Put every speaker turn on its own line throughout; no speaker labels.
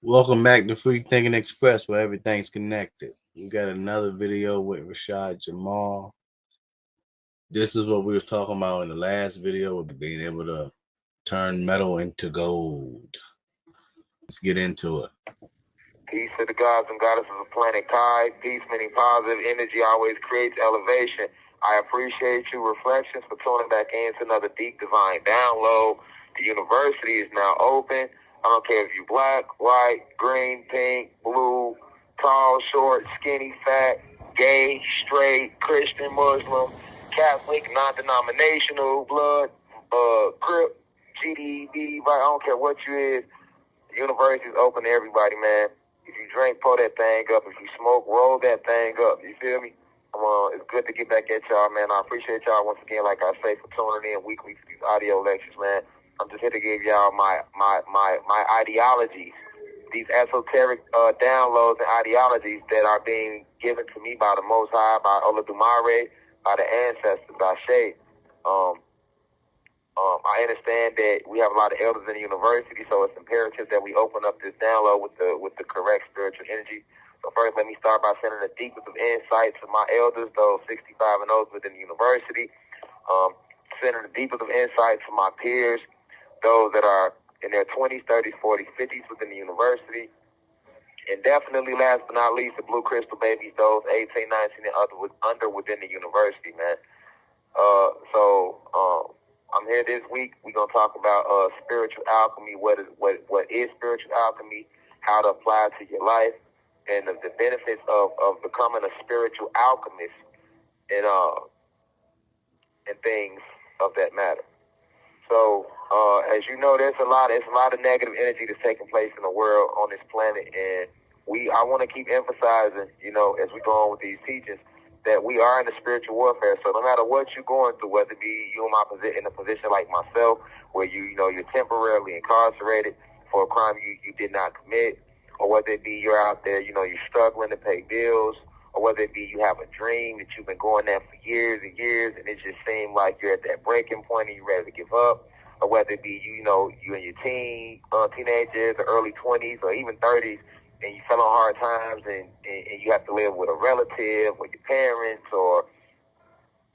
Welcome back to Free Thinking Express, where everything's connected. We got another video with Rashad, Jamal. This is what we was talking about in the last video, with being able to turn metal into gold. Let's get into it.
Peace to the gods and goddesses of planet Kai. Peace, meaning positive energy, always creates elevation. I appreciate you, Reflections, for tuning back in to another deep divine download. The university is now open. I don't care if you're black, white, green, pink, blue, tall, short, skinny, fat, gay, straight, Christian, Muslim, Catholic, non-denominational, blood, crip, GD, I don't care what you is. The university is open to everybody, man. If you drink, pull that thing up. If you smoke, roll that thing up. You feel me? It's good to get back at y'all, man. I appreciate y'all once again, like I say, for tuning in weekly to these audio lectures, man. I'm just here to give y'all my ideologies, these esoteric downloads and ideologies that are being given to me by the Most High, by Olodumare, by the ancestors, by Shay. I understand that we have a lot of elders in the university, so it's imperative that we open up this download with the correct spiritual energy. So first, let me start by sending the deepest of insights to my elders, those 65 and those within the university. Sending the deepest of insights to my peers, those that are in their 20s, 30s, 40s, 50s within the university. And definitely, last but not least, the Blue Crystal babies, those 18, 19, and under within the university, man. I'm here this week. We're gonna talk about spiritual alchemy. What is spiritual alchemy? How to apply it to your life, and the benefits of becoming a spiritual alchemist, and things of that matter. So, as you know, there's a lot of negative energy that's taking place in the world on this planet, and I want to keep emphasizing, as we go on with these teachings, that we are in a spiritual warfare. So no matter what you're going through, whether it be you in a position like myself, where you're temporarily incarcerated for a crime you did not commit, or whether it be you're out there, you're struggling to pay bills, or whether it be you have a dream that you've been going at for years and years, and it just seems like you're at that breaking point and you're ready to give up, or whether it be you in your teenagers, or early 20s, or even 30s, and you fell on hard times, and you have to live with a relative or your parents,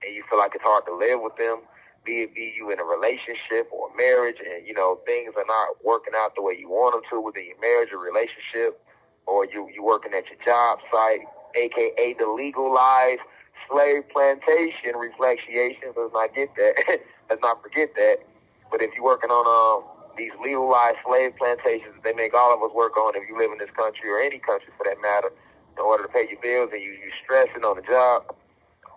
and you feel like it's hard to live with them, be you in a relationship or a marriage, and things are not working out the way you want them to within your marriage or relationship, or you working at your job site, aka the legalized slave plantation reflexiation. Let's not get that. Let's not forget that. But if you're working on these legalized slave plantations that they make all of us work on, if you live in this country or any country for that matter, in order to pay your bills, and you stressing on the job,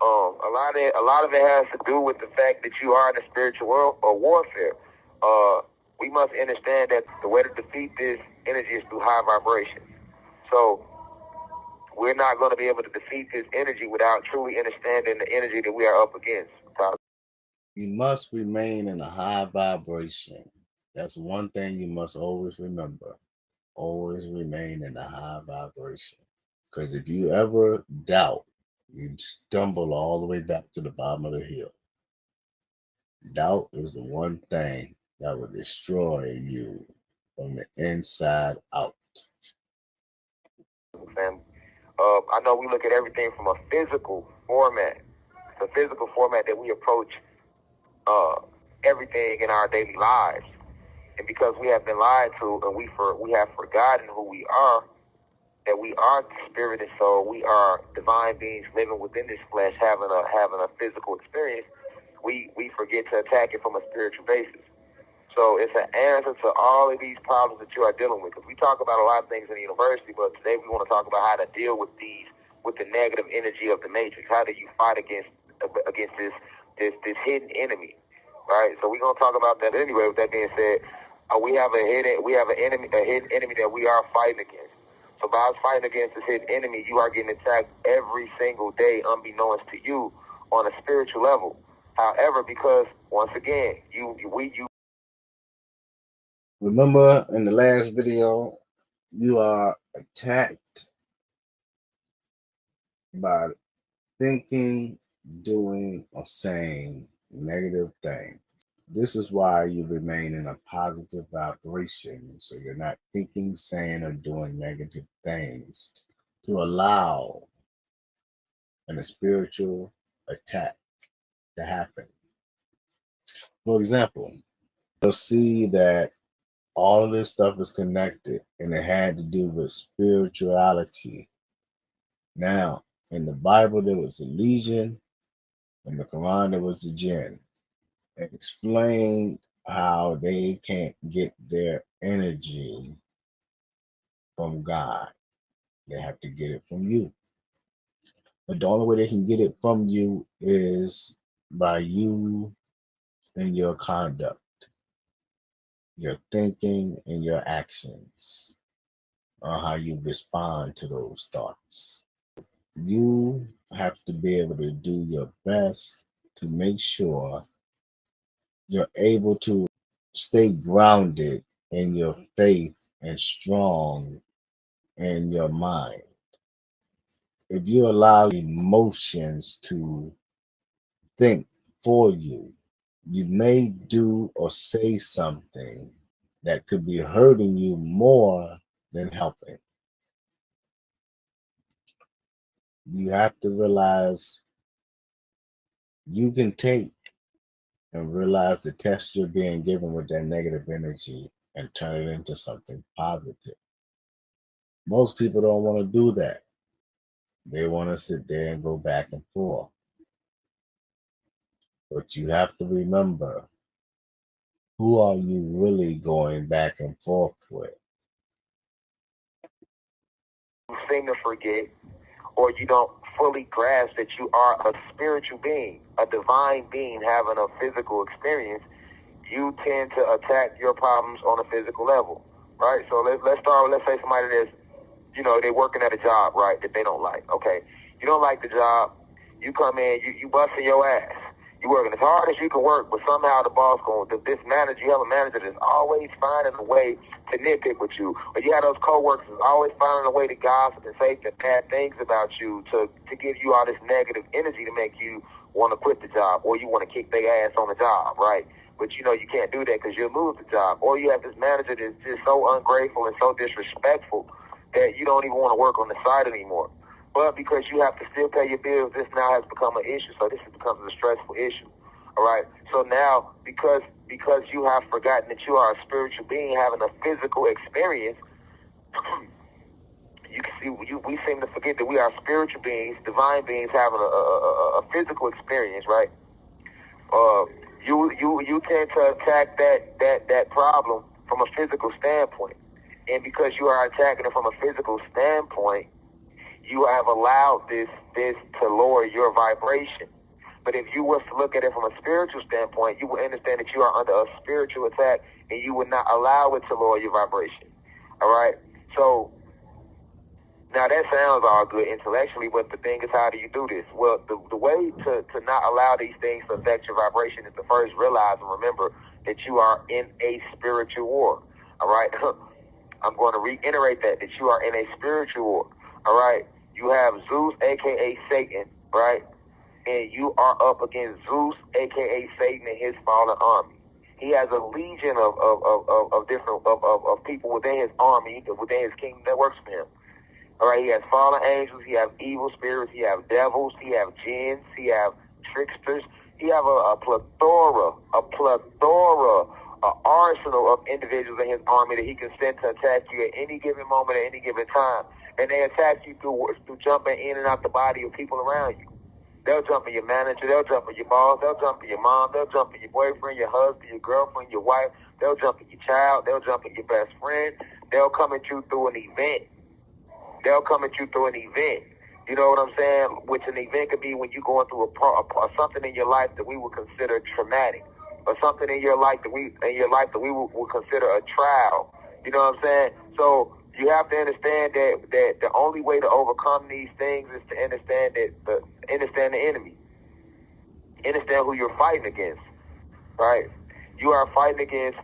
a lot of it has to do with the fact that you are in a spiritual warfare. We must understand that the way to defeat this energy is through high vibration. So we're not going to be able to defeat this energy without truly understanding the energy that we are up against.
You must remain in a high vibration. That's one thing you must always remember. Always remain in a high vibration. Because if you ever doubt, you stumble all the way back to the bottom of the hill. Doubt is the one thing that will destroy you from the inside out.
I know we look at everything from a physical format. It's a physical format that we approach everything in our daily lives. And because we have been lied to, and we have forgotten who we are, that we are spirit and soul, we are divine beings living within this flesh, having a physical experience, we forget to attack it from a spiritual basis. So it's an answer to all of these problems that you are dealing with. Because we talk about a lot of things in the university, but today we want to talk about how to deal with the negative energy of the matrix. How do you fight against this hidden enemy, right? So we're gonna talk about that anyway. With that being said, we have a hidden enemy that we are fighting against. So by us fighting against this hidden enemy, you are getting attacked every single day, unbeknownst to you, on a spiritual level. However, because once again, you
remember in the last video, you are attacked by thinking, doing, or saying negative things. This is why you remain in a positive vibration, so you're not thinking, saying, or doing negative things to allow a spiritual attack to happen. For example, you'll see that all of this stuff is connected and it had to do with spirituality. Now, in the Bible, there was the legion, in the Quran, there was the jinn. It explained how they can't get their energy from God. They have to get it from you. But the only way they can get it from you is by you and your conduct, your thinking and your actions, or how you respond to those thoughts. You have to be able to do your best to make sure you're able to stay grounded in your faith and strong in your mind. If you allow emotions to think for you, you may do or say something that could be hurting you more than helping. You have to realize you can take and realize the test you're being given with that negative energy and turn it into something positive. Most people don't want to do that. They want to sit there and go back and forth. But you have to remember, who are you really going back and forth with?
You seem to forget, or you don't fully grasp that you are a spiritual being, a divine being having a physical experience. You tend to attack your problems on a physical level, right? So let's start with, let's say somebody that's, they're working at a job, right, that they don't like. Okay, you don't like the job. You come in, you busting your ass. You working as hard as you can work, but somehow the boss this manager, you have a manager that's always finding a way to nitpick with you. Or you have those coworkers that's always finding a way to gossip and say bad things about you to give you all this negative energy to make you want to quit the job, or you want to kick their ass on the job, right? But you can't do that because you'll lose the job. Or you have this manager that's just so ungrateful and so disrespectful that you don't even want to work on the site anymore. But because you have to still pay your bills, this now has become an issue. So this becomes a stressful issue. All right. So now, because you have forgotten that you are a spiritual being having a physical experience, you can see we seem to forget that we are spiritual beings, divine beings having a physical experience, right? You tend to attack that problem from a physical standpoint, and because you are attacking it from a physical standpoint, you have allowed this to lower your vibration. But if you was to look at it from a spiritual standpoint, you would understand that you are under a spiritual attack, and you would not allow it to lower your vibration. All right? So now that sounds all good intellectually, but the thing is, how do you do this? Well, the way to not allow these things to affect your vibration is to first realize and remember that you are in a spiritual war. All right? I'm going to reiterate that you are in a spiritual war. All right? You have Zeus, a.k.a. Satan, right? And you are up against Zeus, a.k.a. Satan, and his fallen army. He has a legion of different people within his army, within his kingdom that works for him. All right, he has fallen angels, he has evil spirits, he has devils, he has jinns, he has tricksters. He have a plethora, an arsenal of individuals in his army that he can send to attack you at any given moment, at any given time. And they attack you through jumping in and out the body of people around you. They'll jump at your manager, they'll jump at your boss, they'll jump at your mom, they'll jump at your boyfriend, your husband, your girlfriend, your wife, they'll jump at your child, they'll jump at your best friend, they'll come at you through an event. They'll come at you through an event. You know what I'm saying? Which an event could be when you're going through something in your life that we would consider traumatic, or something in your life that we would consider a trial. You know what I'm saying? So you have to understand that the only way to overcome these things is to understand understand the enemy, understand who you're fighting against. Right? You are fighting against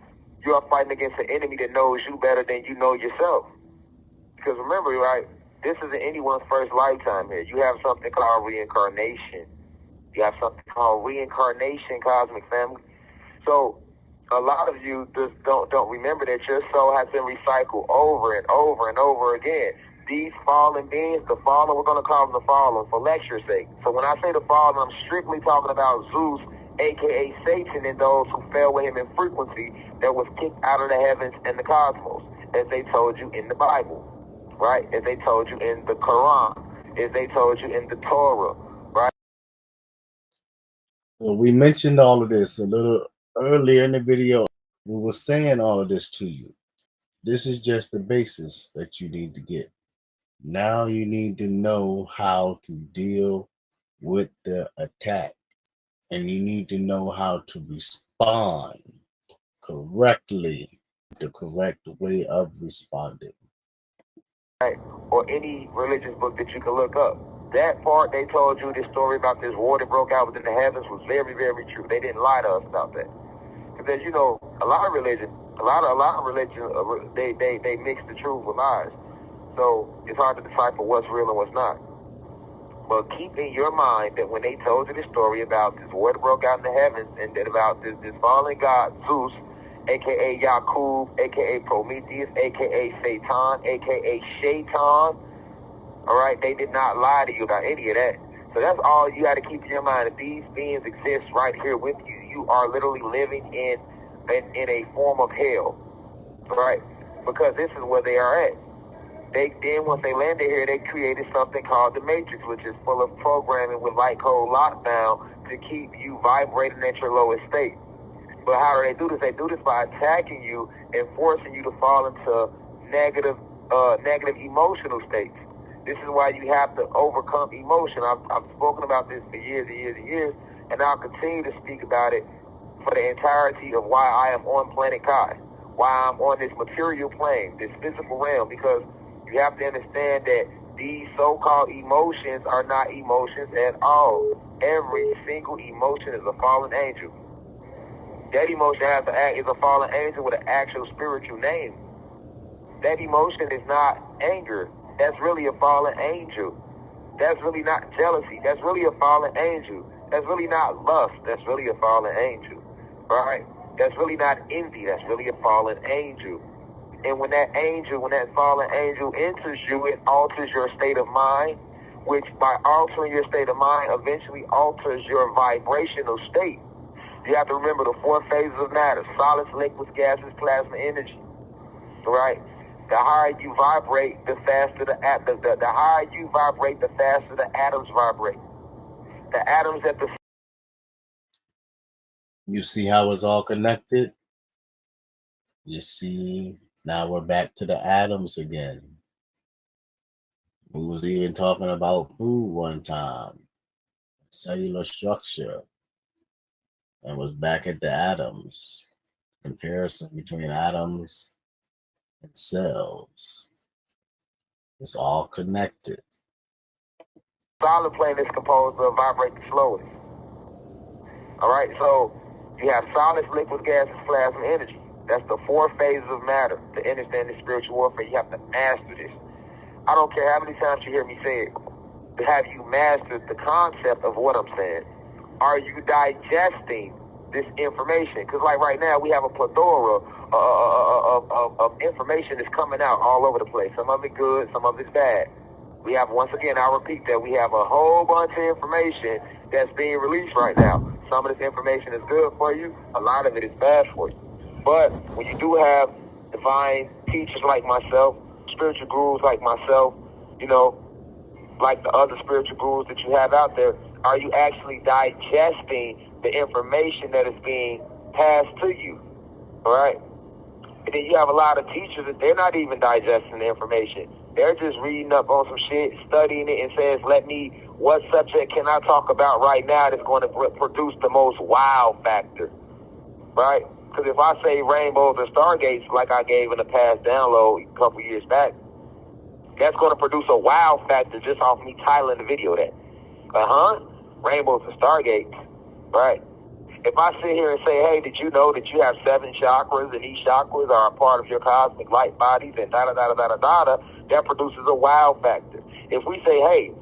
an enemy that knows you better than you know yourself. Because remember, right, this isn't anyone's first lifetime here. You have something called reincarnation. You have something called reincarnation, cosmic family. So a lot of you just don't remember that your soul has been recycled over and over and over again. These fallen beings, the fallen, we're going to call them the fallen for lecture's sake. So when I say the fallen, I'm strictly talking about Zeus, a.k.a. Satan, and those who fell with him in frequency that was kicked out of the heavens and the cosmos, as they told you in the Bible, right? As they told you in the Quran, as they told you in the Torah, right?
Well, we mentioned all of this a little earlier in the video. We were saying all of this to you. This is just the basis that you need to get. Now you need to know how to deal with the attack, and you need to know how to respond correctly, the correct way of responding.
Right? Or any religious book that you can look up. That part they told you, this story about this war that broke out within the heavens was very, very true. They didn't lie to us about that. Because you know, a lot of religion, they mix the truth with lies. So it's hard to decipher what's real and what's not. But keep in your mind that when they told you the story about this war that broke out in the heavens and that about this fallen god Zeus, a.k.a. Yakub, a.k.a. Prometheus, a.k.a. Satan, a.k.a. Shaitan, all right, they did not lie to you about any of that. So that's all you got to keep in your mind. If these beings exist right here with you, you are literally living in a form of hell, right? Because this is where they are at. Then once they landed here, they created something called the Matrix, which is full of programming with light code lockdown to keep you vibrating at your lowest state. But how do they do this? They do this by attacking you and forcing you to fall into negative emotional states. This is why you have to overcome emotion. I've spoken about this for years and years and years, and I'll continue to speak about it for the entirety of why I am on planet Kai, why I'm on this material plane, this physical realm, because you have to understand that these so-called emotions are not emotions at all. Every single emotion is a fallen angel. That emotion is a fallen angel with an actual spiritual name. That emotion is not anger. That's really a fallen angel. That's really not jealousy. That's really a fallen angel. That's really not lust. That's really a fallen angel. Right? That's really not envy. That's really a fallen angel. And when that fallen angel enters you, it alters your state of mind, which by altering your state of mind eventually alters your vibrational state. You have to remember the 4 phases of matter: solids, liquids, gases, plasma, energy. Right? The higher you vibrate, the faster the higher you vibrate, the faster the atoms vibrate. The atoms at the...
You see how it's all connected? You see, now we're back to the atoms again. We was even talking about food one time, cellular structure, and was back at the atoms. Comparison between atoms and cells. It's all connected.
Solid plane is composed of vibrating slowly. All right, so you have solids, liquids, gases, plasma, energy. That's the 4 phases of matter. To understand the spiritual warfare, you have to master this. I don't care how many times you hear me say it. Have you mastered the concept of what I'm saying? Are you digesting this information? Because like right now, we have a plethora of information that's coming out all over the place. Some of it good, some of it's bad. We have, once again, I'll repeat that, we have a whole bunch of information that's being released right now. Some of this information is good for you. A lot of it is bad for you. But when you do have divine teachers like myself, spiritual gurus like myself, you know, like the other spiritual gurus that you have out there, are you actually digesting the information that is being passed to you? All right? And then you have a lot of teachers that they're not even digesting the information. They're just reading up on some shit, studying it, and says, what subject can I talk about right now that's going to produce the most wow factor, right? Because if I say rainbows and stargates like I gave in the past download a couple years back, that's going to produce a wow factor just off me titling the video that. Rainbows and stargates, right? If I sit here and say, hey, did you know that you have 7 chakras and these chakras are a part of your cosmic light bodies and da-da-da-da-da-da-da, that produces a wow factor. If we say, hey,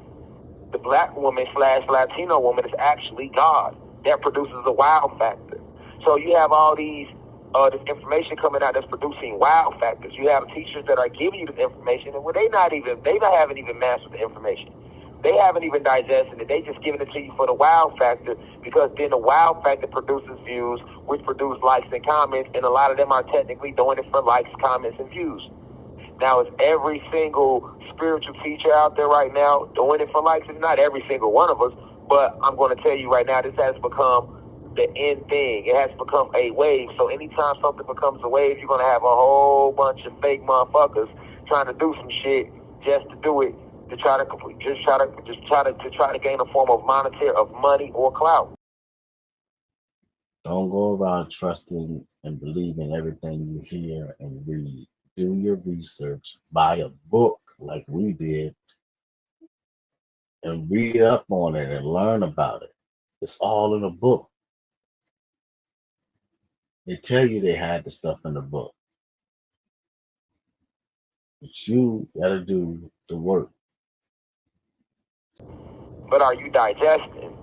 the black woman / Latino woman is actually God, that produces a wow factor. So you have all these this information coming out that's producing wow factors. You have teachers that are giving you this information, and they haven't even mastered the information. They haven't even digested it. They just giving it to you for the wow factor, because then the wow factor produces views, which produce likes and comments, and a lot of them are technically doing it for likes, comments, and views. Now, is every single spiritual teacher out there right now doing it for likes? It's not every single one of us, but I'm going to tell you right now, this has become the end thing. It has become a wave. So anytime something becomes a wave, you're going to have a whole bunch of fake motherfuckers trying to do some shit just to do it, to try to gain a form of money or clout.
Don't go around trusting and believing everything you hear and read. Do your research. Buy a book like we did and read up on it and learn about it. It's all in a book. They tell you they had the stuff in the book, but you gotta do the work.
But are you digesting?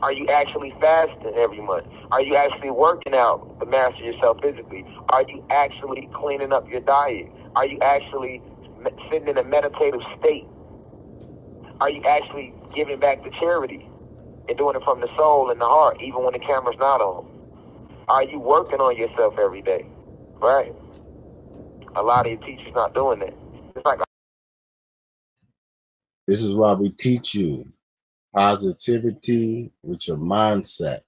Are you actually fasting every month? Are you actually working out to master yourself physically? Are you actually cleaning up your diet? Are you actually sitting in a meditative state? Are you actually giving back to charity and doing it from the soul and the heart, even when the camera's not on? Are you working on yourself every day? Right? A lot of your teachers not doing that. It's like,
This is why we teach you positivity with your mindset.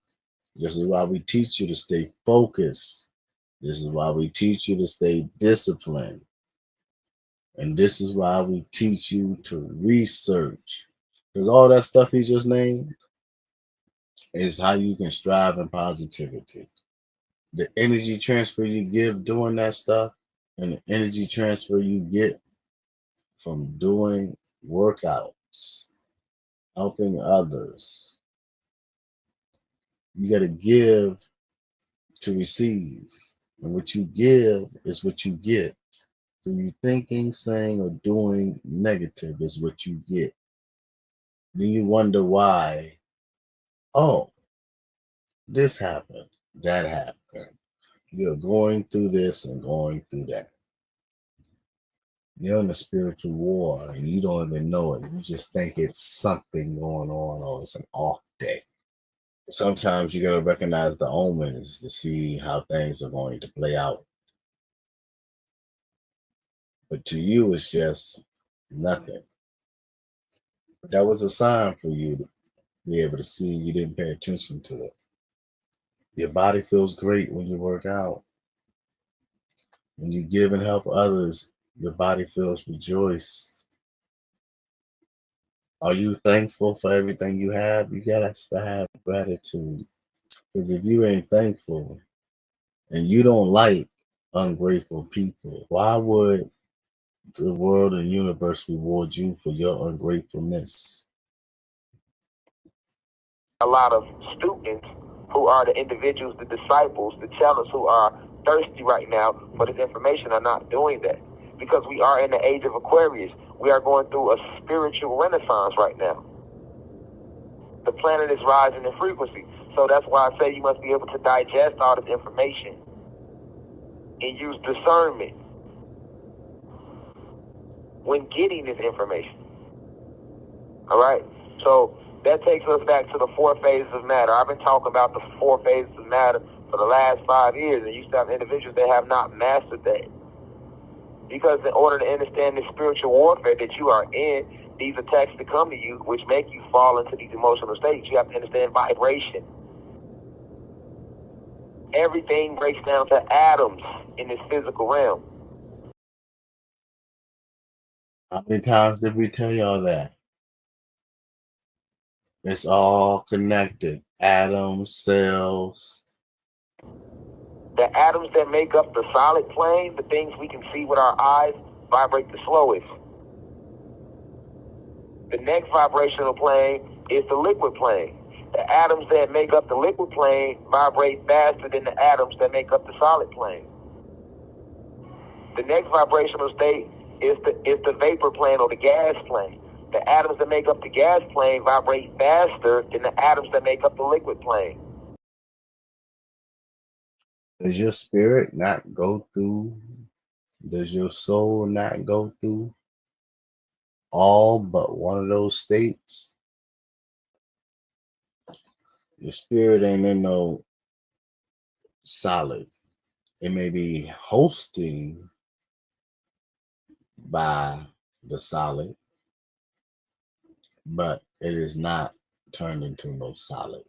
This is why we teach you to stay focused. This is why we teach you to stay disciplined. And this is why we teach you to research. Because all that stuff he just named is how you can strive in positivity. The energy transfer you give doing that stuff and the energy transfer you get from doing workouts, helping others. You got to give to receive. And what you give is what you get. So you thinking, saying, or doing negative is what you get. Then you wonder why, oh, this happened, that happened. You're going through this and going through that. You're in a spiritual war and you don't even know it. You just think it's something going on or it's an off day. Sometimes you got to recognize the omens to see how things are going to play out. But to you, it's just nothing. That was a sign for you to be able to see. You didn't pay attention to it. Your body feels great when you work out. When you give and help others, your body feels rejoiced. Are you thankful for everything you have? You got to have gratitude. Because if you ain't thankful and you don't like ungrateful people, why would the world and universe reward you for your ungratefulness?
a lot of students who are the individuals, the disciples, the tellers who are thirsty right now for this information are not doing that, because we are in the age of Aquarius. We are going through a spiritual renaissance right now. The planet is rising in frequency. So that's why I say you must be able to digest all this information and use discernment when getting this information. All right? So that takes us back to the 4 phases of matter. I've been talking about the 4 phases of matter for the last 5 years, and you still have individuals that have not mastered that. Because in order to understand the spiritual warfare that you are in, these attacks that come to you, which make you fall into these emotional states, you have to understand vibration. Everything breaks down to atoms in this physical realm.
How many times did we tell y'all that? It's all connected. Atoms, cells.
The atoms that make up the solid plane, the things we can see with our eyes, vibrate the slowest. The next vibrational plane is the liquid plane. The atoms that make up the liquid plane vibrate faster than the atoms that make up the solid plane. The next vibrational state is the vapor plane or the gas plane. The atoms that make up the gas plane vibrate faster than the atoms that make up the liquid plane.
Does your spirit not go through? Does your soul not go through all but one of those states? Your spirit ain't in no solid. It may be hosting by the solid, but it is not turned into no solid.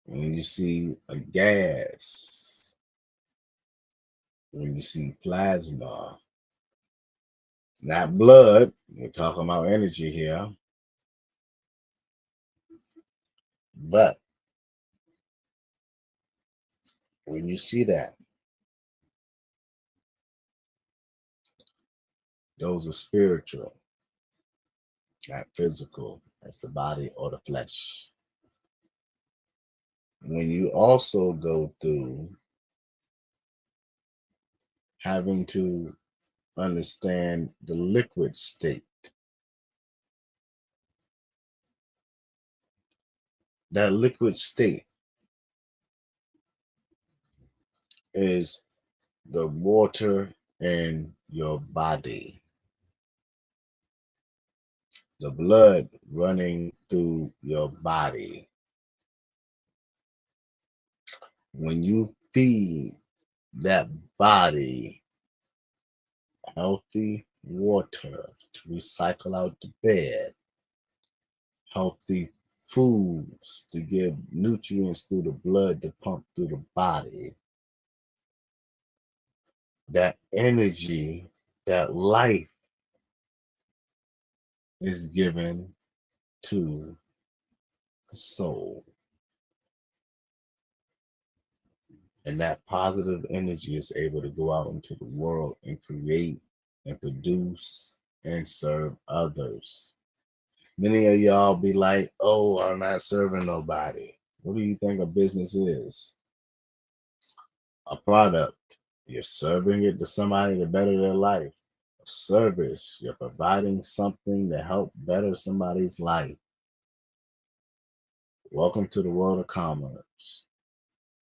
When you see a gas, when you see plasma, not blood, we're talking about energy here, but when you see that, those are spiritual, not physical. That's the body or the flesh. When you also go through having to understand the liquid state, that liquid state is the water in your body, the blood running through your body. When you feed that body healthy water to recycle out the bed, healthy foods to give nutrients through the blood to pump through the body, that energy, that life is given to the soul. And that positive energy is able to go out into the world and create and produce and serve others. Many of y'all be like, oh, I'm not serving nobody. What do you think a business is? A product. You're serving it to somebody to better their life. A service. You're providing something to help better somebody's life. Welcome to the world of commerce.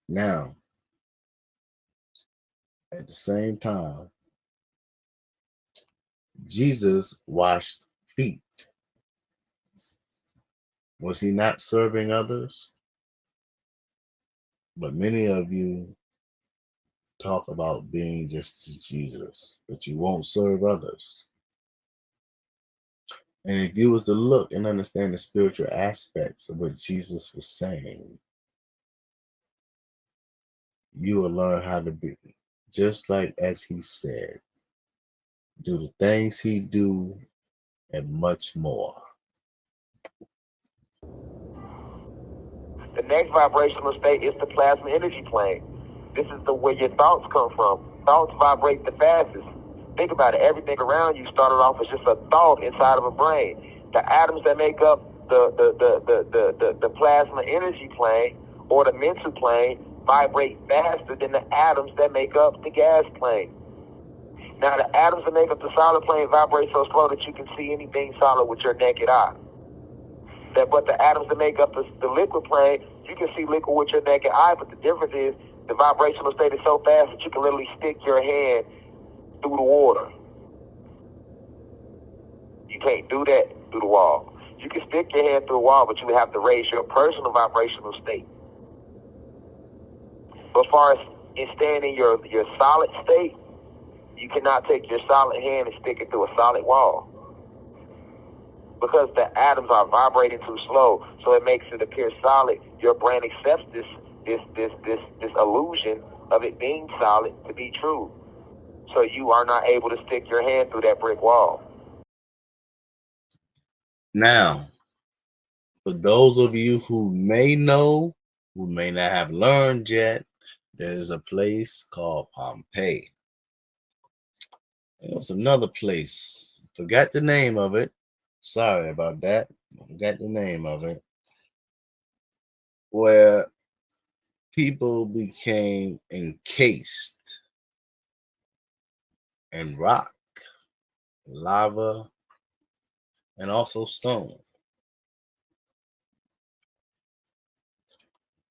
Now, at the same time, Jesus washed feet. Was he not serving others? But many of you talk about being just Jesus, but you won't serve others. And if you was to look and understand the spiritual aspects of what Jesus was saying, you will learn how to be just like as he said, do the things he do and much more.
The next vibrational state is the plasma energy plane. This is the where your thoughts come from. Thoughts vibrate the fastest. Think about it. Everything around you started off as just a thought inside of a brain. The atoms that make up the plasma energy plane or the mental plane vibrate faster than the atoms that make up the gas plane. Now, the atoms that make up the solid plane vibrate so slow that you can see anything solid with your naked eye. But the atoms that make up the liquid plane, you can see liquid with your naked eye, but the difference is the vibrational state is so fast that you can literally stick your hand through the water. You can't do that through the wall. You can stick your hand through the wall, but you would have to raise your personal vibrational state. But as far as in staying in your solid state, you cannot take your solid hand and stick it through a solid wall, because the atoms are vibrating too slow, so it makes it appear solid. Your brain accepts this illusion of it being solid to be true. So you are not able to stick your hand through that brick wall.
Now, for those of you who may know, who may not have learned yet, there's a place called Pompeii. There was another place. Forgot the name of it. Sorry about that. Forgot the name of it. Where people became encased in rock, lava, and also stone.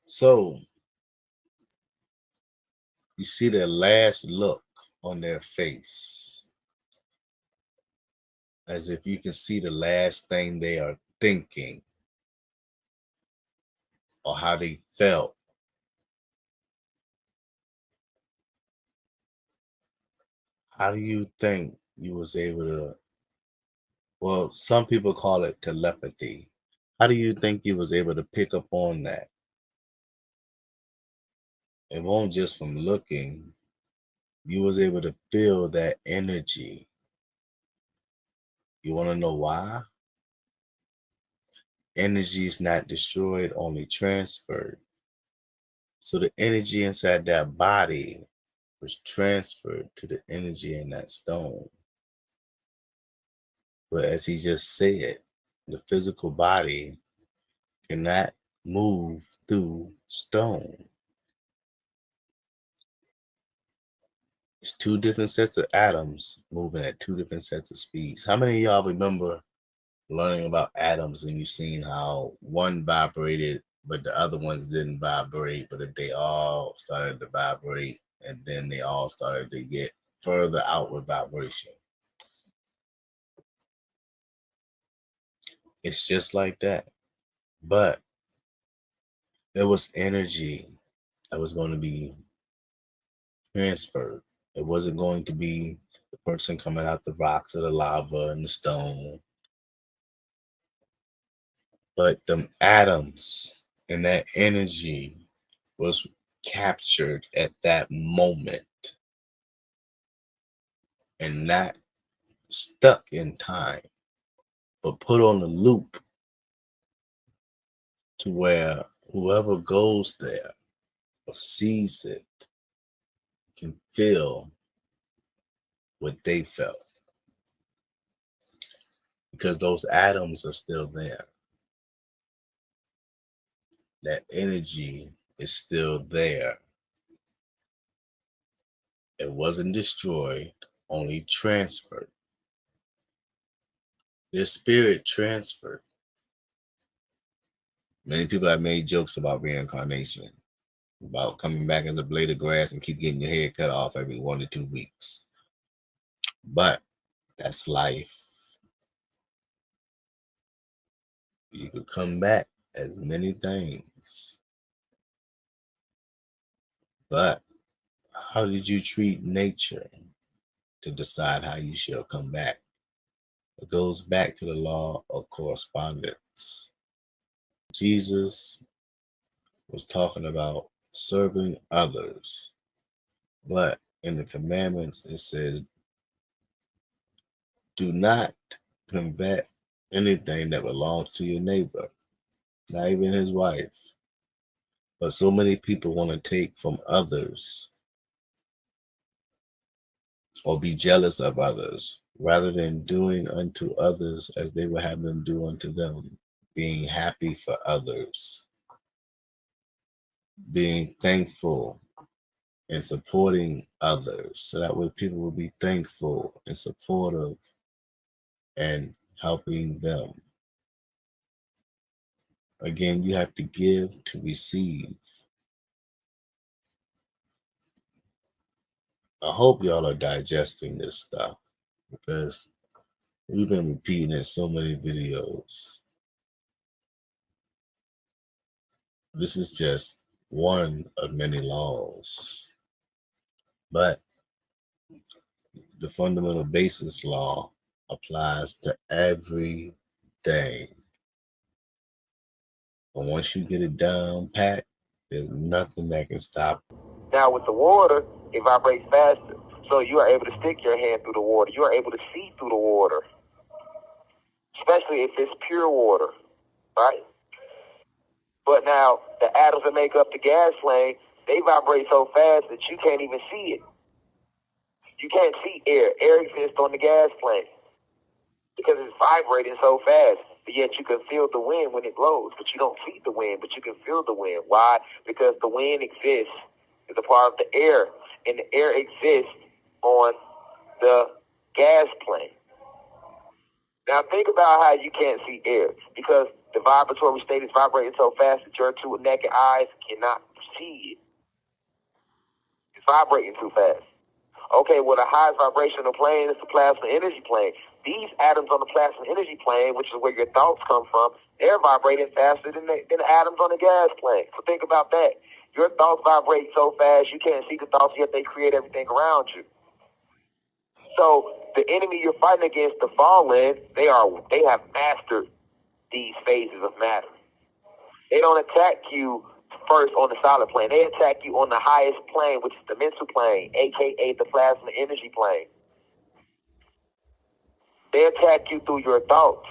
So you see their last look on their face, as if you can see the last thing they are thinking or how they felt. How do you think you was able to, well, some people call it telepathy. How do you think you was able to pick up on that? It won't just from looking. You was able to feel that energy. You want to know why? Energy is not destroyed, only transferred. So the energy inside that body was transferred to the energy in that stone. But as he just said, the physical body cannot move through stone. It's two different sets of atoms moving at two different sets of speeds. How many of y'all remember learning about atoms and you seen how one vibrated but the other ones didn't vibrate, but if they all started to vibrate and then they all started to get further outward vibration? It's just like that. But there was energy that was going to be transferred. It wasn't going to be the person coming out the rocks or the lava and the stone, but them atoms and that energy was captured at that moment and not stuck in time, but put on a loop to where whoever goes there or sees it can feel what they felt, because those atoms are still there. That energy is still there. It wasn't destroyed, only transferred. Their spirit transferred. Many people have made jokes about reincarnation, about coming back as a blade of grass and keep getting your hair cut off every 1 to 2 weeks. But that's life. You could come back as many things. But how did you treat nature to decide how you shall come back? It goes back to the law of correspondence. Jesus was talking about serving others, but in the commandments it says, do not covet anything that belongs to your neighbor, not even his wife. But so many people want to take from others or be jealous of others rather than doing unto others as they would have them do unto them, being happy for others, being thankful and supporting others, so that way people will be thankful and supportive and helping them. Again, you have to give to receive. I hope y'all are digesting this stuff, because we've been repeating it in so many videos. This is just one of many laws, but the fundamental basis law applies to everything. But once you get it down pat, there's nothing that can stop it.
Now with the water, it vibrates faster. So you are able to stick your hand through the water. You are able to see through the water, especially if it's pure water, right? But now the atoms that make up the gas flame, they vibrate so fast that you can't even see it. You can't see air. Air exists on the gas flame because it's vibrating so fast. But yet you can feel the wind when it blows, but you don't see the wind, but you can feel the wind. Why? Because the wind exists. It's a part of the air, and the air exists on the gas plane. Now, Now think about how you can't see air, because the vibratory state is vibrating so fast that your two naked eyes cannot see it. It's vibrating too fast. Okay, well, the highest vibrational plane is the plasma energy plane. These atoms on the plasma energy plane, which is where your thoughts come from, they're vibrating faster than the atoms on the gas plane. So think about that. Your thoughts vibrate so fast you can't see the thoughts, yet they create everything around you. So the enemy you're fighting against, the fallen, they have mastered these phases of matter. They don't attack you first on the solid plane. They attack you on the highest plane, which is the mental plane, aka the plasma energy plane. They attack you through your thoughts,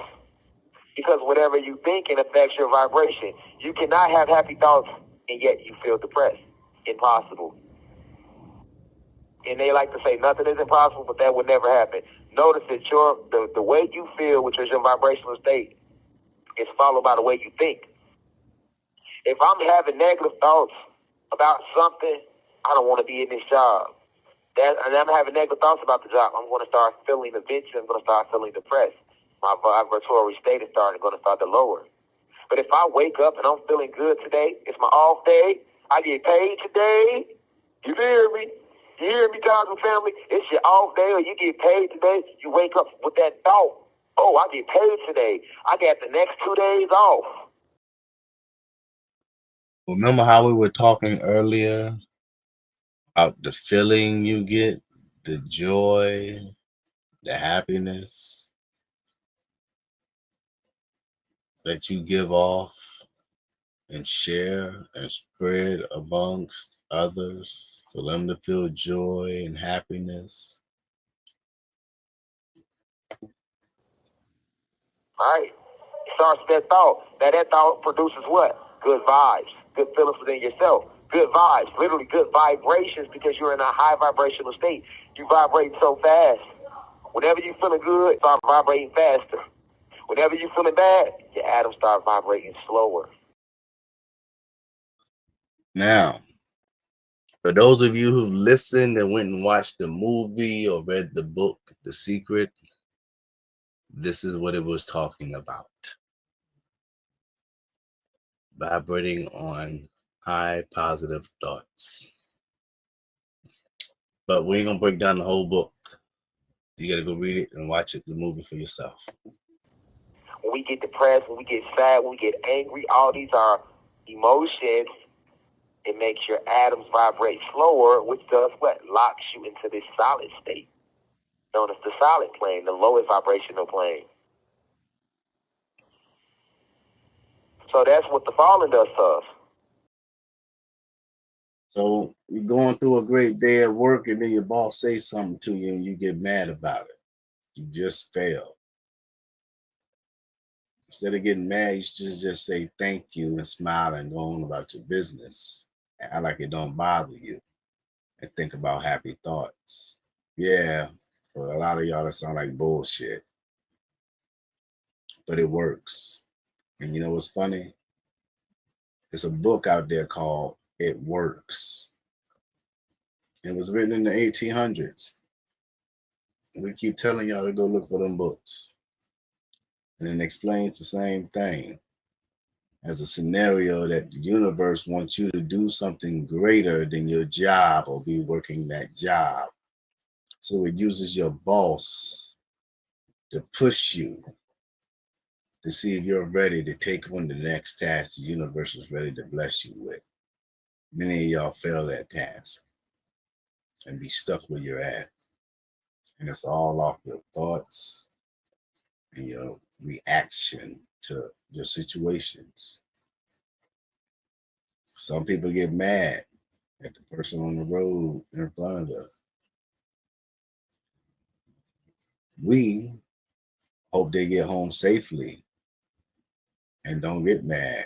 because whatever you think affects your vibration. You cannot have happy thoughts and yet you feel depressed. Impossible. And they like to say nothing is impossible, but that would never happen. Notice that the way you feel, which is your vibrational state, is followed by the way you think. If I'm having negative thoughts about something, I don't want to be in this job. And I'm having negative thoughts about the job, I'm going to start feeling eventually, I'm going to start feeling depressed. My vibratory state is going to start to lower. But if I wake up and I'm feeling good today, it's my off day, I get paid today, you hear me? You hear me, Johnson family? It's your off day or you get paid today, you wake up with that thought, oh, I get paid today. I got the next 2 days off.
Remember how we were talking earlier about the feeling you get, the joy, the happiness that you give off and share and spread amongst others for them to feel joy and happiness?
Right? It starts with that thought. Now that thought produces what? Good vibes, good feelings within yourself. Good vibes, literally good vibrations, because you're in a high vibrational state. You vibrate so fast. Whenever you're feeling good, start vibrating faster. Whenever you're feeling bad, your atoms start vibrating slower.
Now, for those of you who listened and went and watched the movie or read the book, The Secret, this is what it was talking about. Vibrating on high positive thoughts. But we ain't gonna break down the whole book. You gotta go read it and watch it, the movie for yourself.
When we get depressed, when we get sad, when we get angry, all these are emotions. It makes your atoms vibrate slower, which does what? Locks you into this solid state, known as the solid plane, the lowest vibrational plane. So that's what the fallen does to us.
So you're going through a great day at work and then your boss says something to you and you get mad about it. You just failed. Instead of getting mad, you should just say thank you and smile and go on about your business. And act like it don't bother you. And think about happy thoughts. Yeah, for a lot of y'all that sound like bullshit. But it works. And you know what's funny? There's a book out there called It Works. It was written in the 1800s. We keep telling y'all to go look for them books. And it explains the same thing as a scenario that the universe wants you to do something greater than your job or be working that job. So it uses your boss to push you to see if you're ready to take on the next task the universe is ready to bless you with. Many of y'all fail that task and be stuck where you're at. And it's all off your thoughts and your reaction to your situations. Some people get mad at the person on the road in front of them. We hope they get home safely and don't get mad,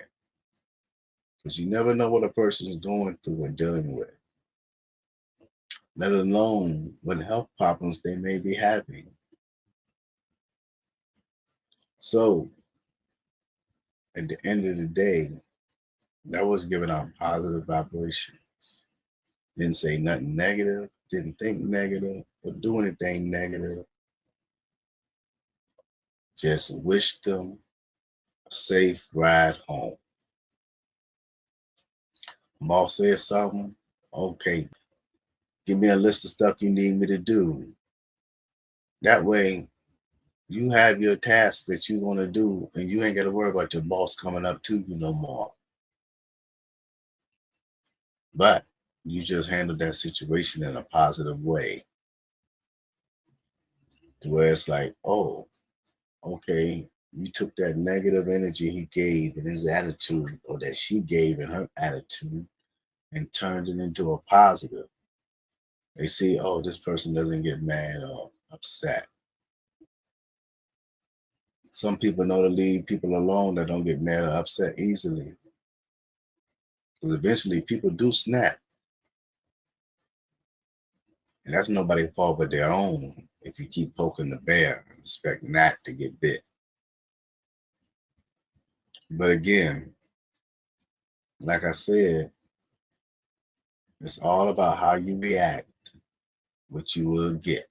because you never know what a person is going through and dealing with, let alone what health problems they may be having. So at the end of the day, that was giving out positive vibrations. Didn't say nothing negative, didn't think negative, or do anything negative. Just wish them a safe ride home. Boss says something, okay, give me a list of stuff you need me to do. That way, you have your tasks that you're going to do, and you ain't got to worry about your boss coming up to you no more. But you just handle that situation in a positive way, where it's like, oh, okay, you took that negative energy he gave in his attitude, or that she gave in her attitude, and turned it into a positive. They see, oh, this person doesn't get mad or upset. Some people know to leave people alone that don't get mad or upset easily. Because eventually people do snap. And that's nobody's fault but their own if you keep poking the bear and expect not to get bit. But again, like I said, it's all about how you react, what you will get.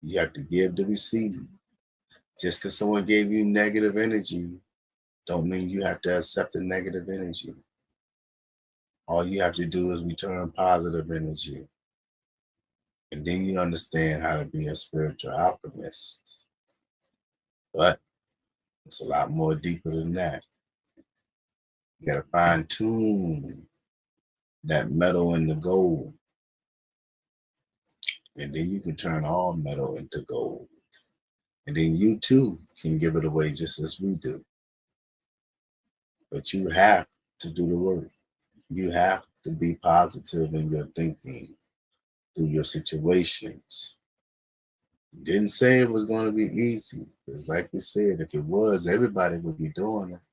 You have to give to receive. Just because someone gave you negative energy, don't mean you have to accept the negative energy. All you have to do is return positive energy. And then you understand how to be a spiritual alchemist. But it's a lot more deeper than that. You got to fine tune that metal into gold. And then you can turn all metal into gold. And then you too can give it away just as we do. But you have to do the work. You have to be positive in your thinking through your situations. Didn't say it was going to be easy, because like we said, if it was, everybody would be doing it.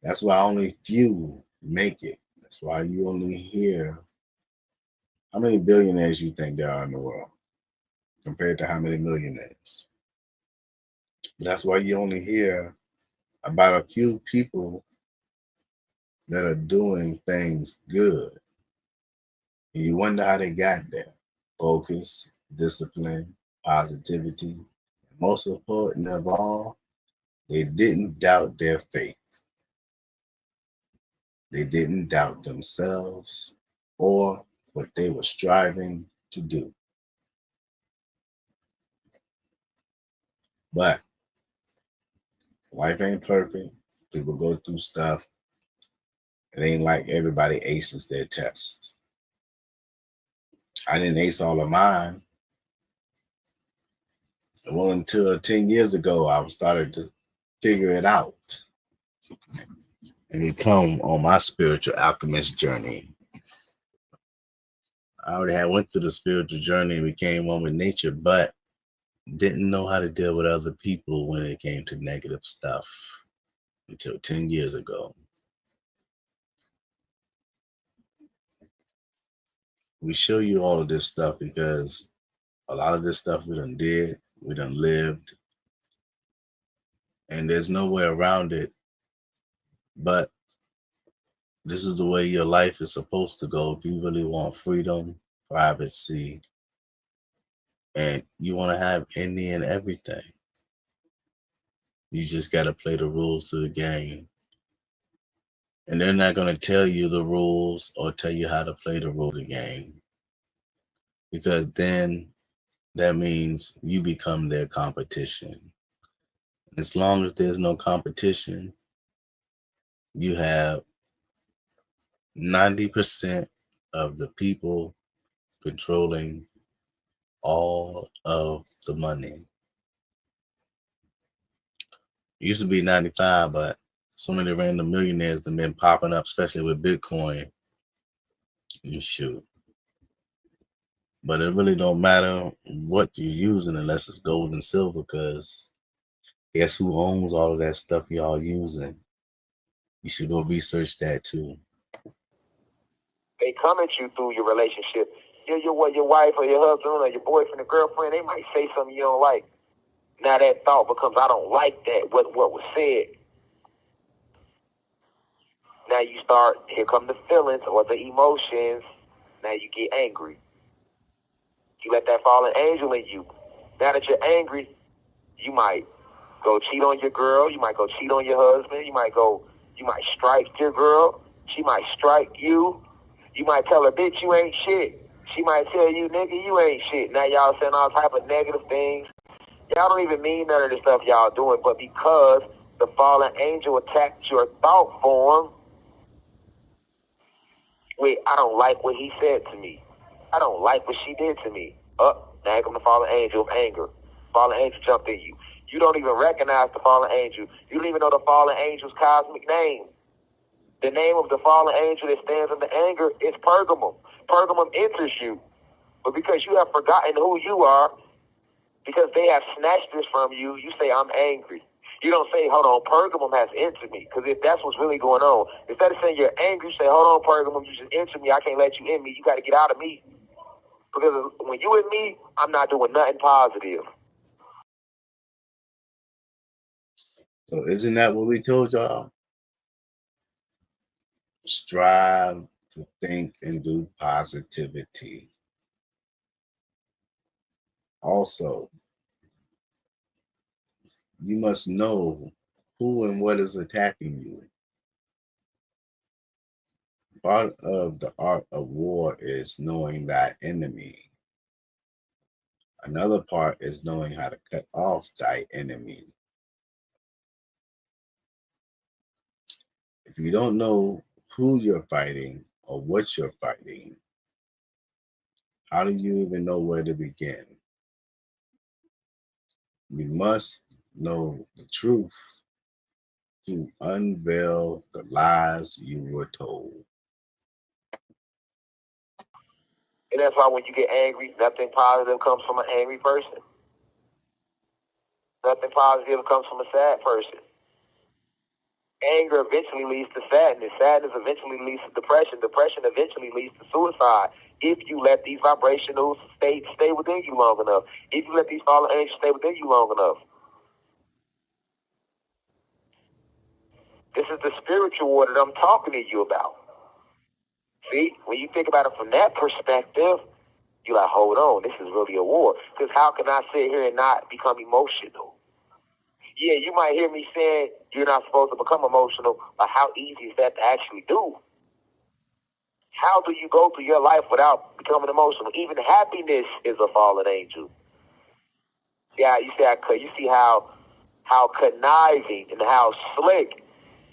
That's why only few make it. That's why you only hear, how many billionaires you think there are in the world compared to how many millionaires? That's why you only hear about a few people that are doing things good. And you wonder how they got there. Focus, discipline, positivity. And most important of all, they didn't doubt their faith. They didn't doubt themselves or what they were striving to do. But life ain't perfect. People go through stuff. It ain't like everybody aces their test. I didn't ace all of mine. Well, until 10 years ago, I started to figure it out and become on my spiritual alchemist journey. I already had went through the spiritual journey and became one with nature, but didn't know how to deal with other people when it came to negative stuff until 10 years ago. We show you all of this stuff because a lot of this stuff we done did, we done lived, and there's no way around it. But this is the way your life is supposed to go if you really want freedom, privacy, and you want to have any and everything. You just got to play the rules to the game. And they're not going to tell you the rules or tell you how to play the rule of the game, because then that means you become their competition. As long as there's no competition, you have 90% of the people controlling all of the money. It used to be 95, but so many random millionaires have been popping up, especially with Bitcoin. You shoot. But it really don't matter what you're using unless it's gold and silver, because guess who owns all of that stuff y'all using? You should go research that too.
They come at you through your relationship. Your wife or your husband or your boyfriend or girlfriend, they might say something you don't like. Now that thought becomes, I don't like that, what was said. Now you start, here come the feelings or the emotions. Now you get angry. You let that fallen angel in you. Now that you're angry, you might go cheat on your girl. You might go cheat on your husband. You might strike your girl. She might strike you. You might tell her, bitch, you ain't shit. She might tell you, nigga, you ain't shit. Now y'all saying all type of negative things. Y'all don't even mean none of the stuff y'all doing, but because the fallen angel attacked your thought form, wait, I don't like what he said to me. I don't like what she did to me. Now here comes the fallen angel of anger. Fallen angel jumped in you. You don't even recognize the fallen angel. You don't even know the fallen angel's cosmic name. The name of the fallen angel that stands under anger is Pergamum. Pergamum enters you. But because you have forgotten who you are, because they have snatched this from you, you say, I'm angry. You don't say, hold on, Pergamum has entered me. Because if that's what's really going on, instead of saying you're angry, you say, hold on, Pergamum, you just entered me. I can't let you in me. You got to get out of me. Because when you in me, I'm not doing nothing positive.
So isn't that what we told y'all? Strive to think and do positivity. Also, you must know who and what is attacking you. Part of the art of war is knowing thy enemy. Another part is knowing how to cut off thy enemy. If you don't know who you're fighting or what you're fighting, how do you even know where to begin? You must know the truth to unveil the lies you were told.
And that's why when you get angry, nothing positive comes from an angry person. Nothing positive comes from a sad person. Anger eventually leads to sadness. Sadness eventually leads to depression. Depression eventually leads to suicide. If you let these vibrational states stay within you long enough. If you let these fallen angels stay within you long enough. This is the spiritual war that I'm talking to you about. See, when you think about it from that perspective, you're like, hold on, this is really a war. Because how can I sit here and not become emotional? Yeah, you might hear me saying you're not supposed to become emotional, but how easy is that to actually do? How do you go through your life without becoming emotional? Even happiness is a fallen angel. Yeah, you see how conniving and how slick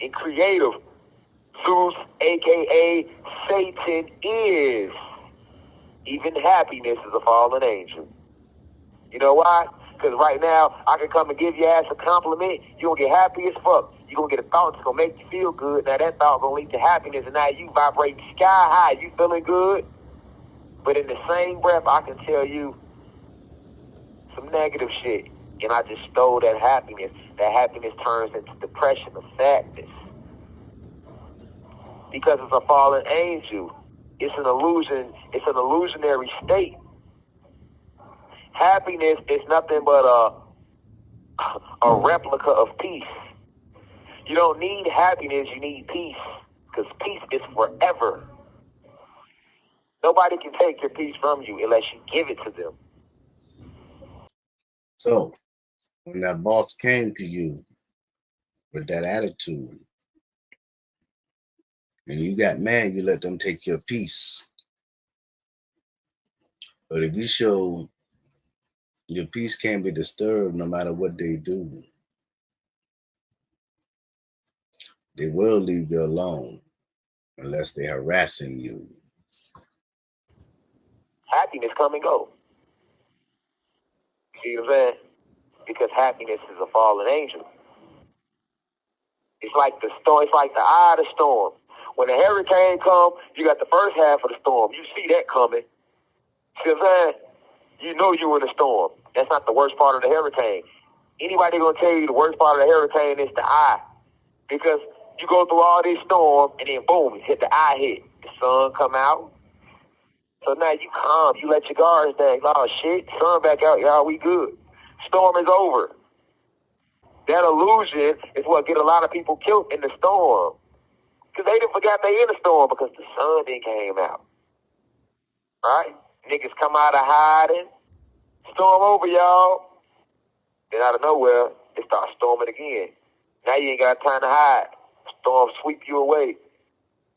and creative Zeus, aka Satan, is. Even happiness is a fallen angel. You know why? Because right now, I can come and give your ass a compliment. You're going to get happy as fuck. You're going to get a thought that's going to make you feel good. Now, that thought going to lead to happiness, and now you vibrate sky high. You feeling good? But in the same breath, I can tell you some negative shit, and I just stole that happiness. That happiness turns into depression or sadness. Because it's a fallen angel. It's an illusion. It's an illusionary state. Happiness is nothing but a replica of peace. You don't need happiness, you need peace. Because peace is forever. Nobody can take your peace from you unless you give it to them.
So, when that boss came to you with that attitude, and you got mad, you let them take your peace. But if you show your peace can't be disturbed no matter what they do, they will leave you alone unless they're harassing you.
Happiness come and go. See what I'm saying? Because happiness is a fallen angel. It's like the storm. It's like the eye of the storm. When a hurricane comes, you got the first half of the storm. You see that coming. See what I'm saying? You know you're in a storm. That's not the worst part of the hurricane. Anybody gonna tell you the worst part of the hurricane is the eye? Because you go through all this storm and then boom, hit the eye hit. The sun come out. So now you calm. You let your guards down. Oh shit, sun back out, y'all. We good. Storm is over. That illusion is what get a lot of people killed in the storm. Because they didn't forget they in the storm because the sun didn't came out. Right? Niggas come out of hiding. Storm over, y'all. Then out of nowhere, it starts storming again. Now you ain't got time to hide. Storm sweep you away.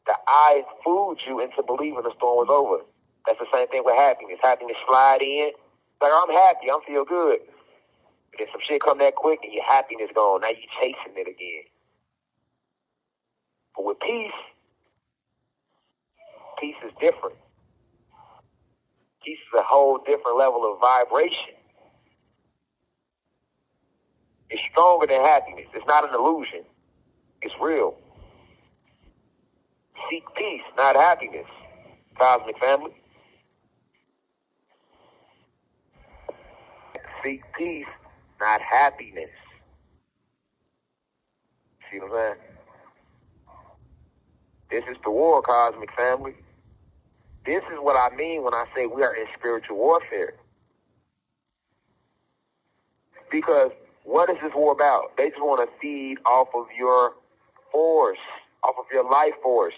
The eye fooled you into believing the storm was over. That's the same thing with happiness. Happiness slide in. Like, I'm happy. I'm feel good. But then some shit come that quick and your happiness gone. Now you chasing it again. But with peace, peace is different. Peace is a whole different level of vibration. It's stronger than happiness. It's not an illusion. It's real. Seek peace, not happiness. Cosmic family. Seek peace, not happiness. See what I'm saying? This is the war, cosmic family. This is what I mean when I say we are in spiritual warfare. Because what is this war about? They just want to feed off of your force, off of your life force.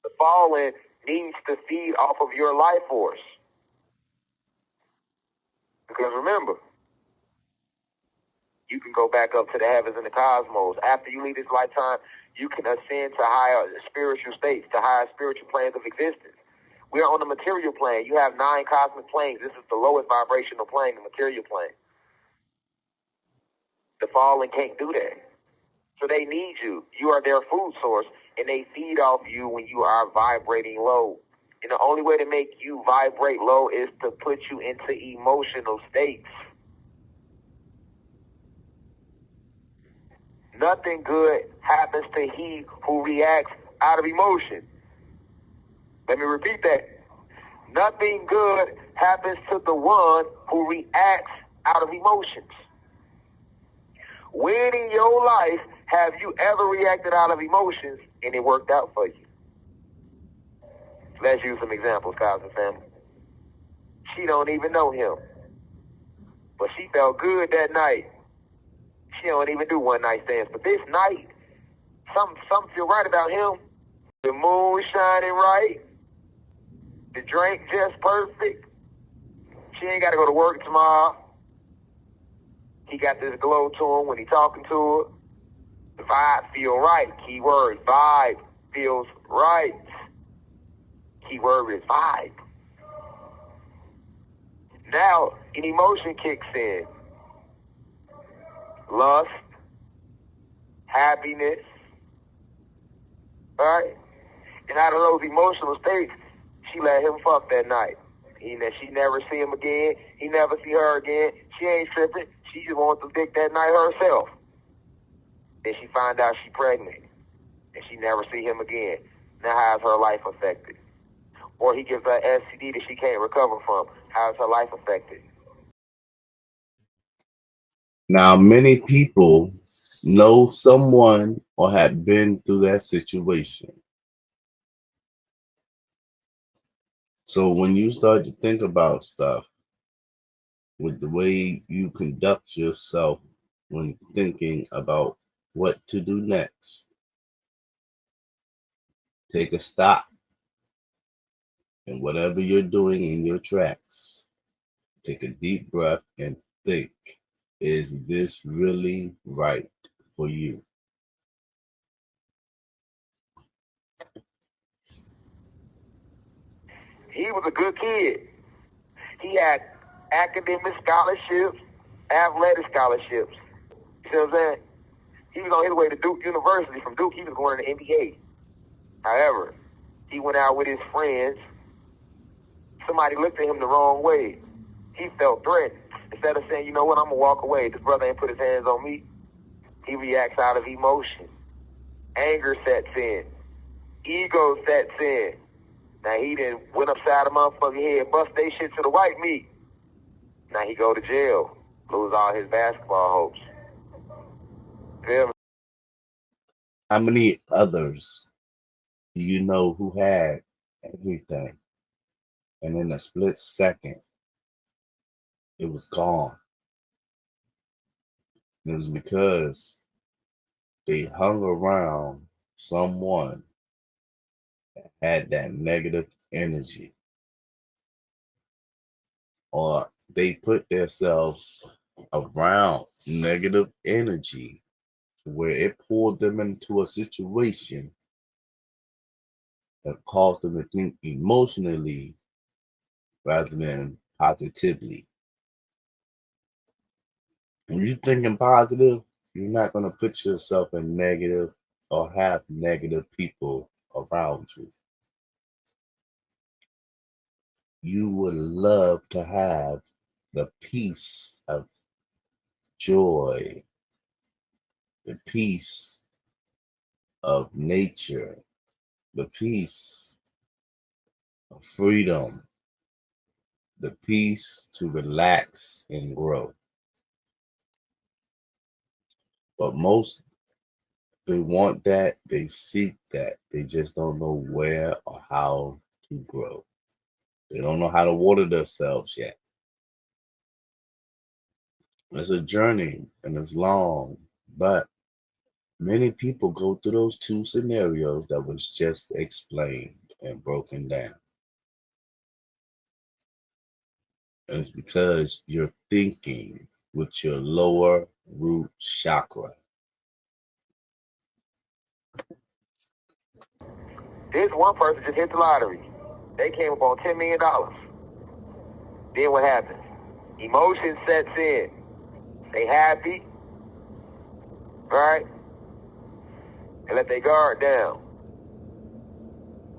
The fallen needs to feed off of your life force. Because remember, you can go back up to the heavens and the cosmos. After you leave this lifetime, you can ascend to higher spiritual states, to higher spiritual planes of existence. We are on the material plane. You have 9 cosmic planes. This is the lowest vibrational plane, the material plane. The fallen can't do that. So they need you. You are their food source, and they feed off you when you are vibrating low. And the only way to make you vibrate low is to put you into emotional states. Nothing good happens to he who reacts out of emotion. Let me repeat that. Nothing good happens to the one who reacts out of emotions. When in your life have you ever reacted out of emotions and it worked out for you? Let's use some examples, cousin family. She don't even know him, but she felt good that night. She don't even do one night stands, but this night, something feel right about him. The moon shining right, the drink just perfect. She ain't got to go to work tomorrow. He got this glow to him when he talking to her. The vibe feel right. Key word, vibe feels right. Key word is vibe. Now, an emotion kicks in. Lust, happiness, right? And out of those emotional states, she let him fuck that night. She never see him again. He never see her again. She ain't tripping. She just wants to dick that night herself. Then she find out she pregnant. And she never see him again. Now how's her life affected? Or he gives her an STD that she can't recover from. How's her life affected?
Now, many people know someone or have been through that situation. So when you start to think about stuff with the way you conduct yourself when thinking about what to do next, take a stop in whatever you're doing in your tracks. Take a deep breath and think, is this really right for you?
He was a good kid. He had academic scholarships, athletic scholarships. You see what I'm saying? He was on his way to Duke University. From Duke, he was going to the NBA. However, he went out with his friends. Somebody looked at him the wrong way. He felt threatened. Instead of saying, you know what, I'm going to walk away. This brother ain't put his hands on me. He reacts out of emotion. Anger sets in. Ego sets in. Now he done went upside the motherfucking head, bust they shit to the white meat. Now he go to jail, lose all his basketball hopes. Feel me?
How many others do you know who had everything, and in a split second, it was gone? It was because they hung around someone that had that negative energy, or they put themselves around negative energy where it pulled them into a situation that caused them to think emotionally rather than positively. When you're thinking positive, you're not going to put yourself in negative or have negative people around you. You would love to have the peace of joy, the peace of nature, the peace of freedom, the peace to relax and grow. But most, they want that, they seek that, they just don't know where or how to grow. They don't know how to water themselves yet. It's a journey and it's long, but many people go through those two scenarios that was just explained and broken down. And it's because you're thinking with your lower root chakra.
This one person just hit the lottery. They came up on $10 million. Then what happens? Emotion sets in. They happy, right? They let their guard down.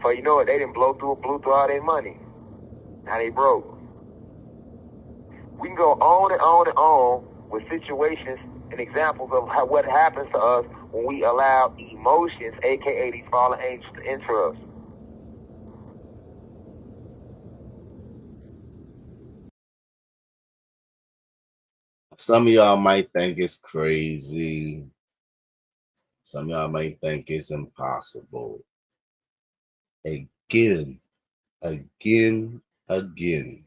So you know it, they didn't blew through all their money. Now they broke. We can go on and on and on with situations and examples of what happens to us when we allow emotions, aka these fallen angels, to enter us.
Some of y'all might think it's crazy. Some of y'all might think it's impossible. Again, again.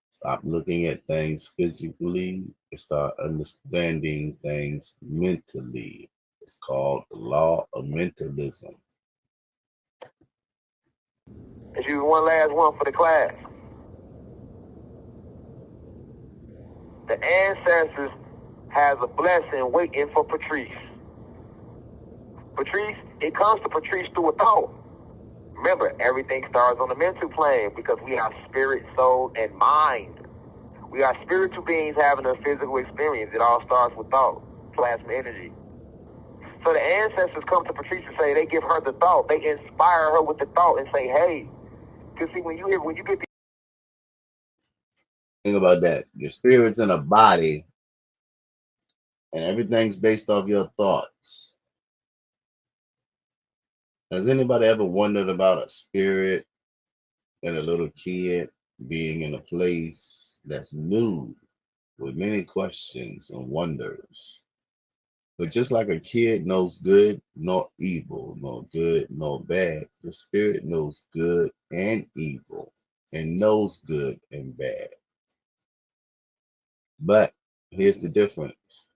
Stop looking at things physically and start understanding things mentally. It's called the law of mentalism.
Let's use one last one for the class. The ancestors has a blessing waiting for Patrice. Patrice, it comes to Patrice through a thought. Remember, everything starts on the mental plane because we are spirit, soul, and mind. We are spiritual beings having a physical experience. It all starts with thought, plasma energy. So the ancestors come to Patrice and say, they give her the thought. They inspire her with the thought and say, hey, because see, when you get the
Think about that. Your spirit's in a body, and everything's based off your thoughts. Has anybody ever wondered about a spirit and a little kid being in a place that's new with many questions and wonders? But just like a kid knows good nor evil, nor good nor bad, the spirit knows good and evil and knows good and bad. But here's the difference.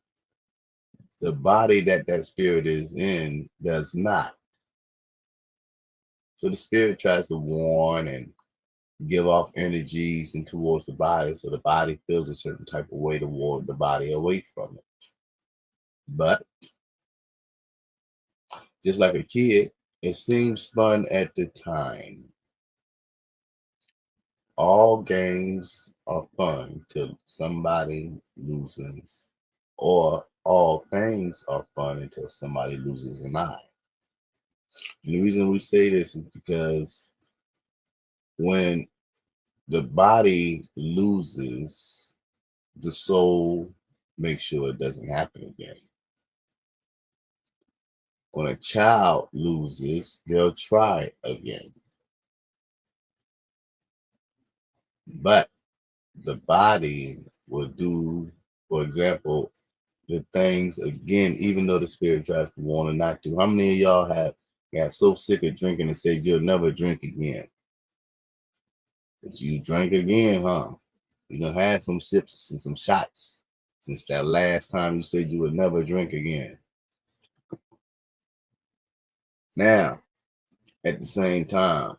The body that that spirit is in does not. So the spirit tries to warn and give off energies and towards the body, so the body feels a certain type of way to ward the body away from it. But just like a kid, it seems fun at the time. All games are fun till somebody loses, or all things are fun until somebody loses an eye. And the reason we say this is because when the body loses, the soul makes sure it doesn't happen again. When a child loses, they'll try again. But the body will do, for example, the things again, even though the spirit tries to warn and not to. How many of y'all have got so sick of drinking and said you'll never drink again? But you drank again, huh? You done had some sips and some shots since that last time you said you would never drink again. Now, at the same time,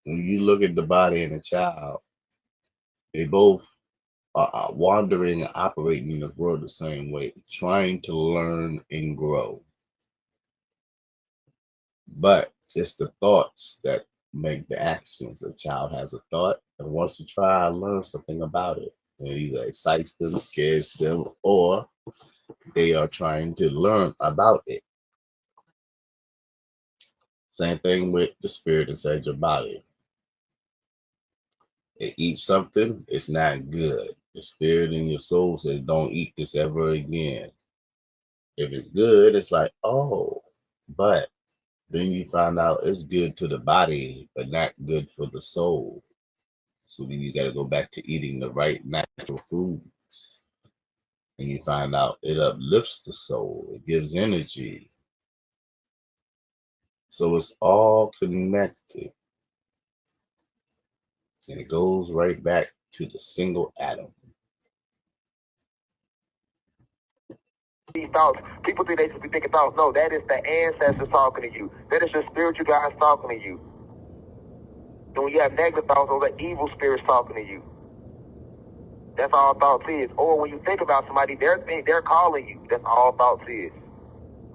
when you look at the body in a child, They both are wandering and operating in the world the same way, trying to learn and grow. But it's the thoughts that make the actions. A child has a thought and wants to try and learn something about it. And it either excites them, scares them, or they are trying to learn about it. Same thing with the spirit inside your body. It eats something, it's not good. The spirit in your soul says, don't eat this ever again. If it's good, it's like, oh, but then you find out it's good to the body, but not good for the soul. So then you got to go back to eating the right natural foods. And you find out it uplifts the soul, it gives energy. So it's all connected. And it goes right back to the single atom.
These thoughts, people think they should be thinking thoughts. No, that is the ancestors talking to you. That is your spiritual guys talking to you. And when you have negative thoughts, those are evil spirits talking to you. That's all thoughts is. Or when you think about somebody, they're calling you. That's all thoughts is.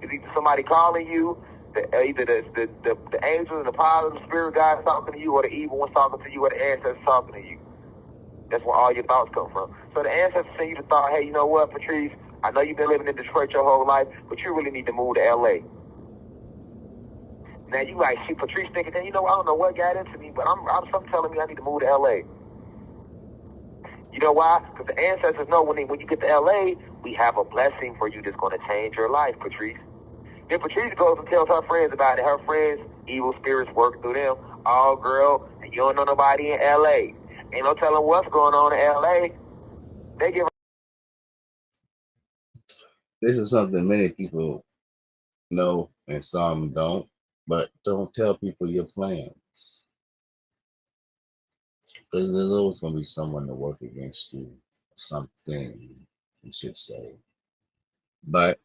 It's either somebody calling you, either the angels and the positive spirit guys talking to you, or the evil ones talking to you, or the ancestors talking to you. That's where all your thoughts come from. So the ancestors send you the thought, hey, you know what, Patrice? I know you've been living in Detroit your whole life, but you really need to move to LA. Now you like, see, Patrice thinking, you know, I don't know what got into me, but I'm something telling me I need to move to LA. You know why? Because the ancestors know when you get to LA, we have a blessing for you that's going to change your life, Patrice. Then Patrice goes and tells her friends about it. Her friends, evil spirits work through them. Oh, girl, you don't know nobody in LA. Ain't no telling what's going on in LA. They give.
This is something many people know and some don't, but don't tell people your plans. Because there's always going to be someone to work against you. Something, you should say. But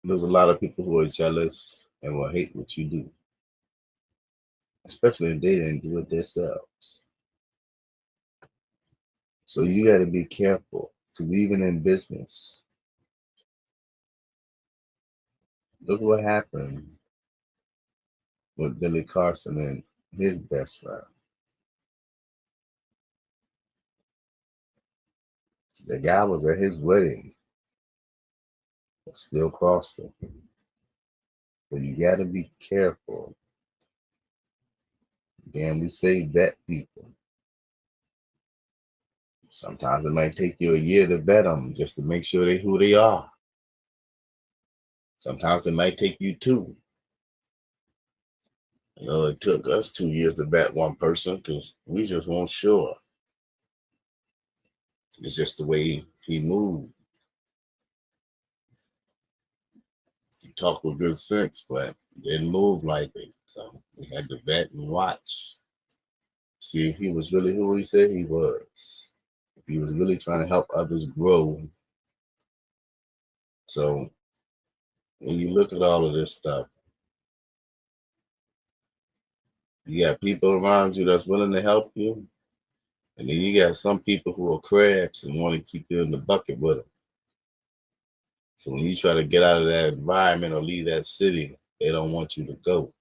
there's a lot of people who are jealous and will hate what you do, especially if they didn't do it themselves. So you got to be careful, because even in business, look what happened with Billy Carson and his best friend. The guy was at his wedding, but still crossed him. So you got to be careful. Again, we say vet people. Sometimes it might take you a year to vet them just to make sure they who they are. Sometimes it might take you two. You know, it took us 2 years to vet one person because we just weren't sure. It's just the way he moved. He talked with good sense, but didn't move like it. So we had to vet and watch. See if he was really who he said he was. If he was really trying to help others grow. So when you look at all of this stuff, you got people around you that's willing to help you. And then you got some people who are crabs and want to keep you in the bucket with them. So when you try to get out of that environment or leave that city, they don't want you to go.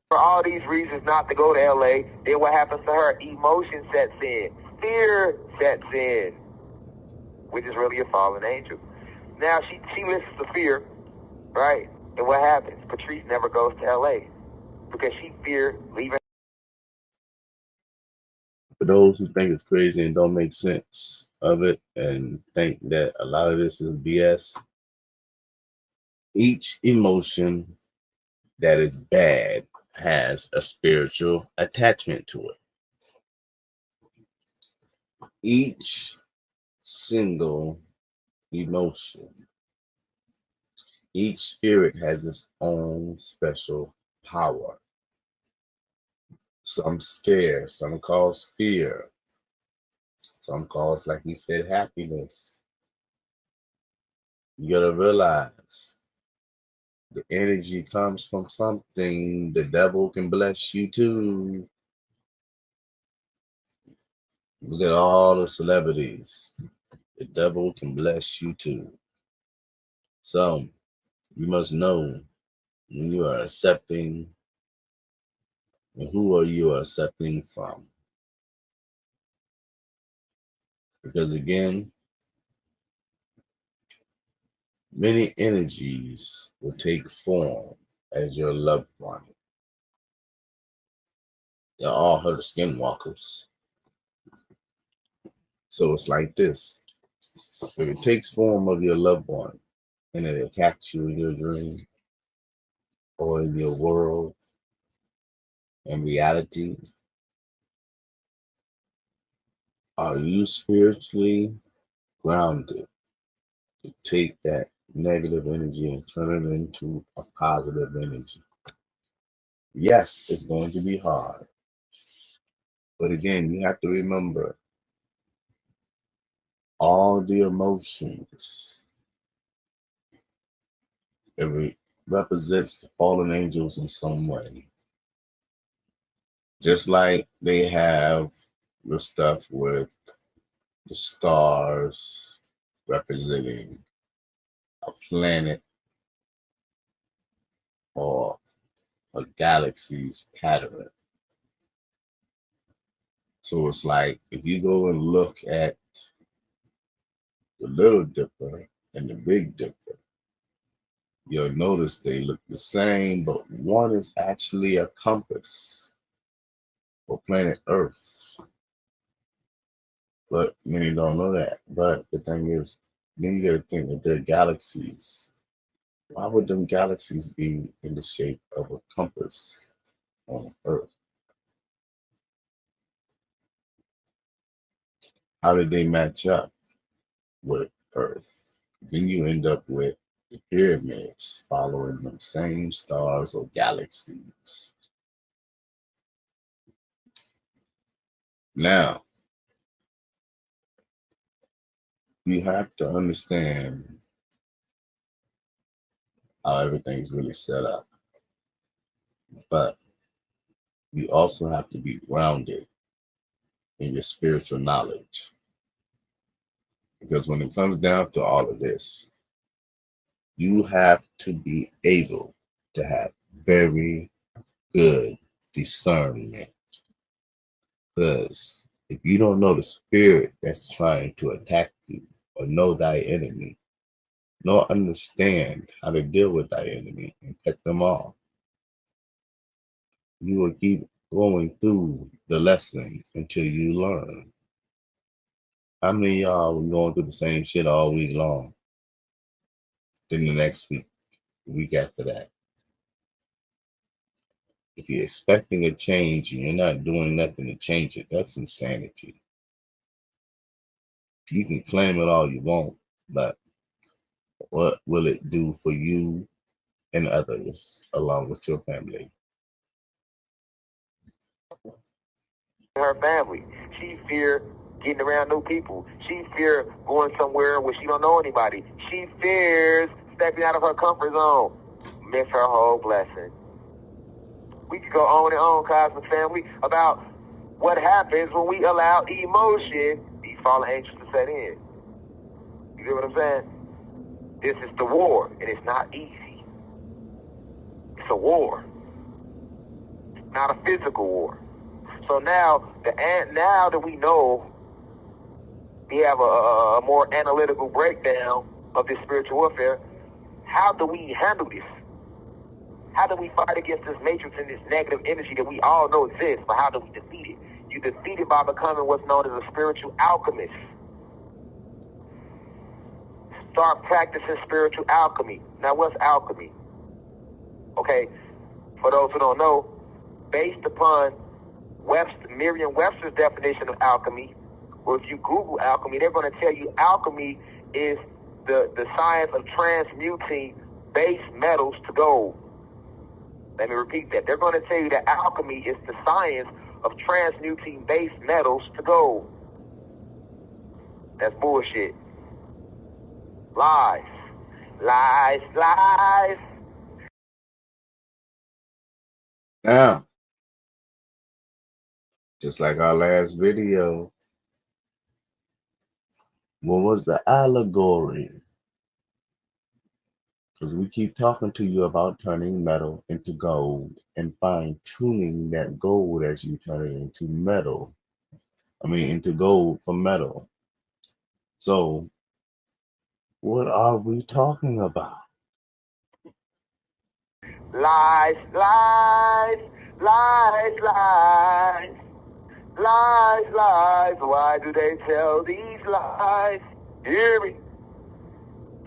For all these reasons not to go to LA, then what happens to her? Emotion sets in. Fear sets in, which is really a fallen angel. Now she listens to fear, right? And what happens? Patrice never goes to LA because she feared leaving.
For those who think it's crazy and don't make sense of it and think that a lot of this is BS, each emotion that is bad has a spiritual attachment to it. Each single emotion, each spirit has its own special power. Some scare, some cause fear, some cause, like he said, happiness. You gotta realize the energy comes from something. The devil can bless you too. Look at all the celebrities. The devil can bless you too. So you must know when you are accepting and who are you accepting from. Because again, many energies will take form as your loved one. They're all her skinwalkers. So it's like this. If it takes form of your loved one and it attacks you in your dream or in your world and reality, are you spiritually grounded to take that negative energy and turn it into a positive energy? Yes, it's going to be hard. But again, you have to remember all the emotions. It represents the fallen angels in some way. Just like they have the stuff with the stars representing a planet or a galaxy's pattern. So it's like if you go and look at the Little Dipper and the Big Dipper, you'll notice they look the same, but one is actually a compass for planet Earth. But many don't know that. But the thing is, then you gotta think that they're galaxies. Why would them galaxies be in the shape of a compass on Earth? How did they match up with Earth? Then you end up with the pyramids following the same stars or galaxies. Now, you have to understand how everything's really set up. But you also have to be grounded in your spiritual knowledge. Because when it comes down to all of this, you have to be able to have very good discernment. Because if you don't know the spirit that's trying to attack you, or know thy enemy, nor understand how to deal with thy enemy and cut them off, you will keep going through the lesson until you learn. How many of y'all were going through the same shit all week long? Then the next week, the week after that. If you're expecting a change and you're not doing nothing to change it, that's insanity. You can claim it all you want, but what will it do for you and others along with your family?
Her family. She fear getting around new people. She fear going somewhere where she don't know anybody. She fears stepping out of her comfort zone. Miss her whole blessing. We could go on and on, Cosmic Family, about what happens when we allow emotion, these fallen angels, to set in. You get what I'm saying? This is the war, and it's not easy. It's a war, not a physical war. So now that we know, we have a more analytical breakdown of this spiritual warfare. How do we handle this? How do we fight against this matrix and this negative energy that we all know exists, but how do we defeat it? You defeat it by becoming what's known as a spiritual alchemist. Start practicing spiritual alchemy. Now, what's alchemy? Okay, for those who don't know, based upon Merriam-Webster's definition of alchemy, or if you Google alchemy, they're going to tell you alchemy is the science of transmuting base metals to gold. Let me repeat that. They're going to tell you that alchemy is the science of transmuting base metals to gold. That's bullshit. Lies. Lies, lies.
Now, just like our last video, What was the allegory? Because we keep talking to you about turning metal into gold and fine tuning that gold as you turn it into metal. Into gold from metal. So, what are we talking about?
Lies, lies, lies, lies, lies, lies. Why do they tell these lies? Hear me?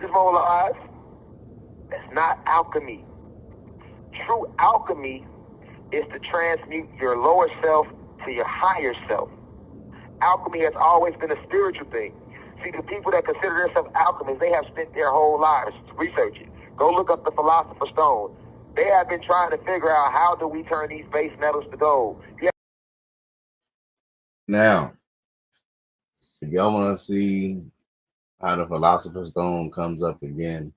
Just more lies. That's not alchemy. True alchemy is to transmute your lower self to your higher self. Alchemy has always been a spiritual thing. See, the people that consider themselves alchemists, they have spent their whole lives researching. Go look up the Philosopher's Stone. They have been trying to figure out how do we turn these base metals to gold. Yeah.
Now, if y'all want to see how the Philosopher's Stone comes up again,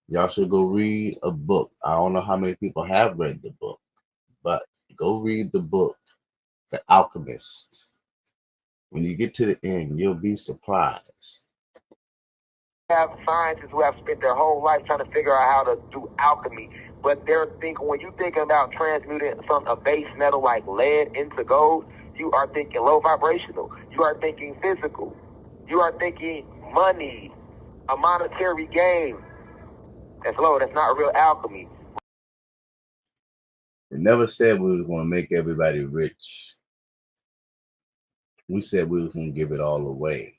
y'all should go read a book. I don't know how many people have read the book, but go read the book, The Alchemist. When you get to the end, you'll be surprised.
Have scientists who have spent their whole life trying to figure out how to do alchemy, but they're thinking, when you're thinking about transmuting a base metal like lead into gold, you are thinking low vibrational. You are thinking physical. You are thinking money, a monetary gain. That's low. That's not real alchemy.
We never said we was going to make everybody rich. We said we was going to give it all away.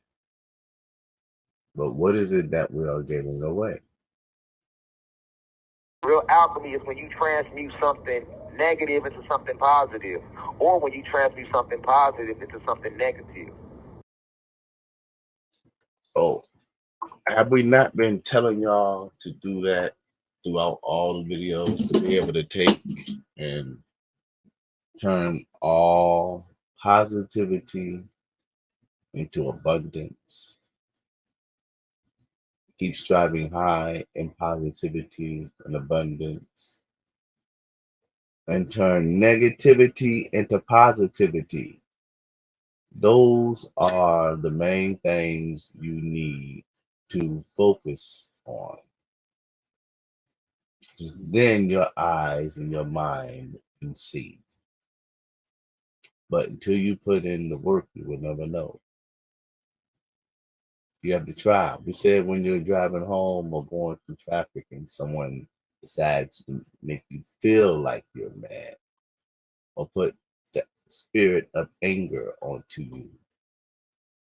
But what is it that we are giving away?
Real alchemy is when you transmute something negative into something positive, or when you transmute something positive into something negative.
Oh, have we not been telling y'all to do that throughout all the videos, to be able to take and turn all positivity into abundance? Keep striving high in positivity and abundance, and turn negativity into positivity. Those are the main things you need to focus on. Just then your eyes and your mind can see. But until you put in the work, you will never know. You have to try. We said when you're driving home or going through traffic and someone decides to make you feel like you're mad or put the spirit of anger onto you,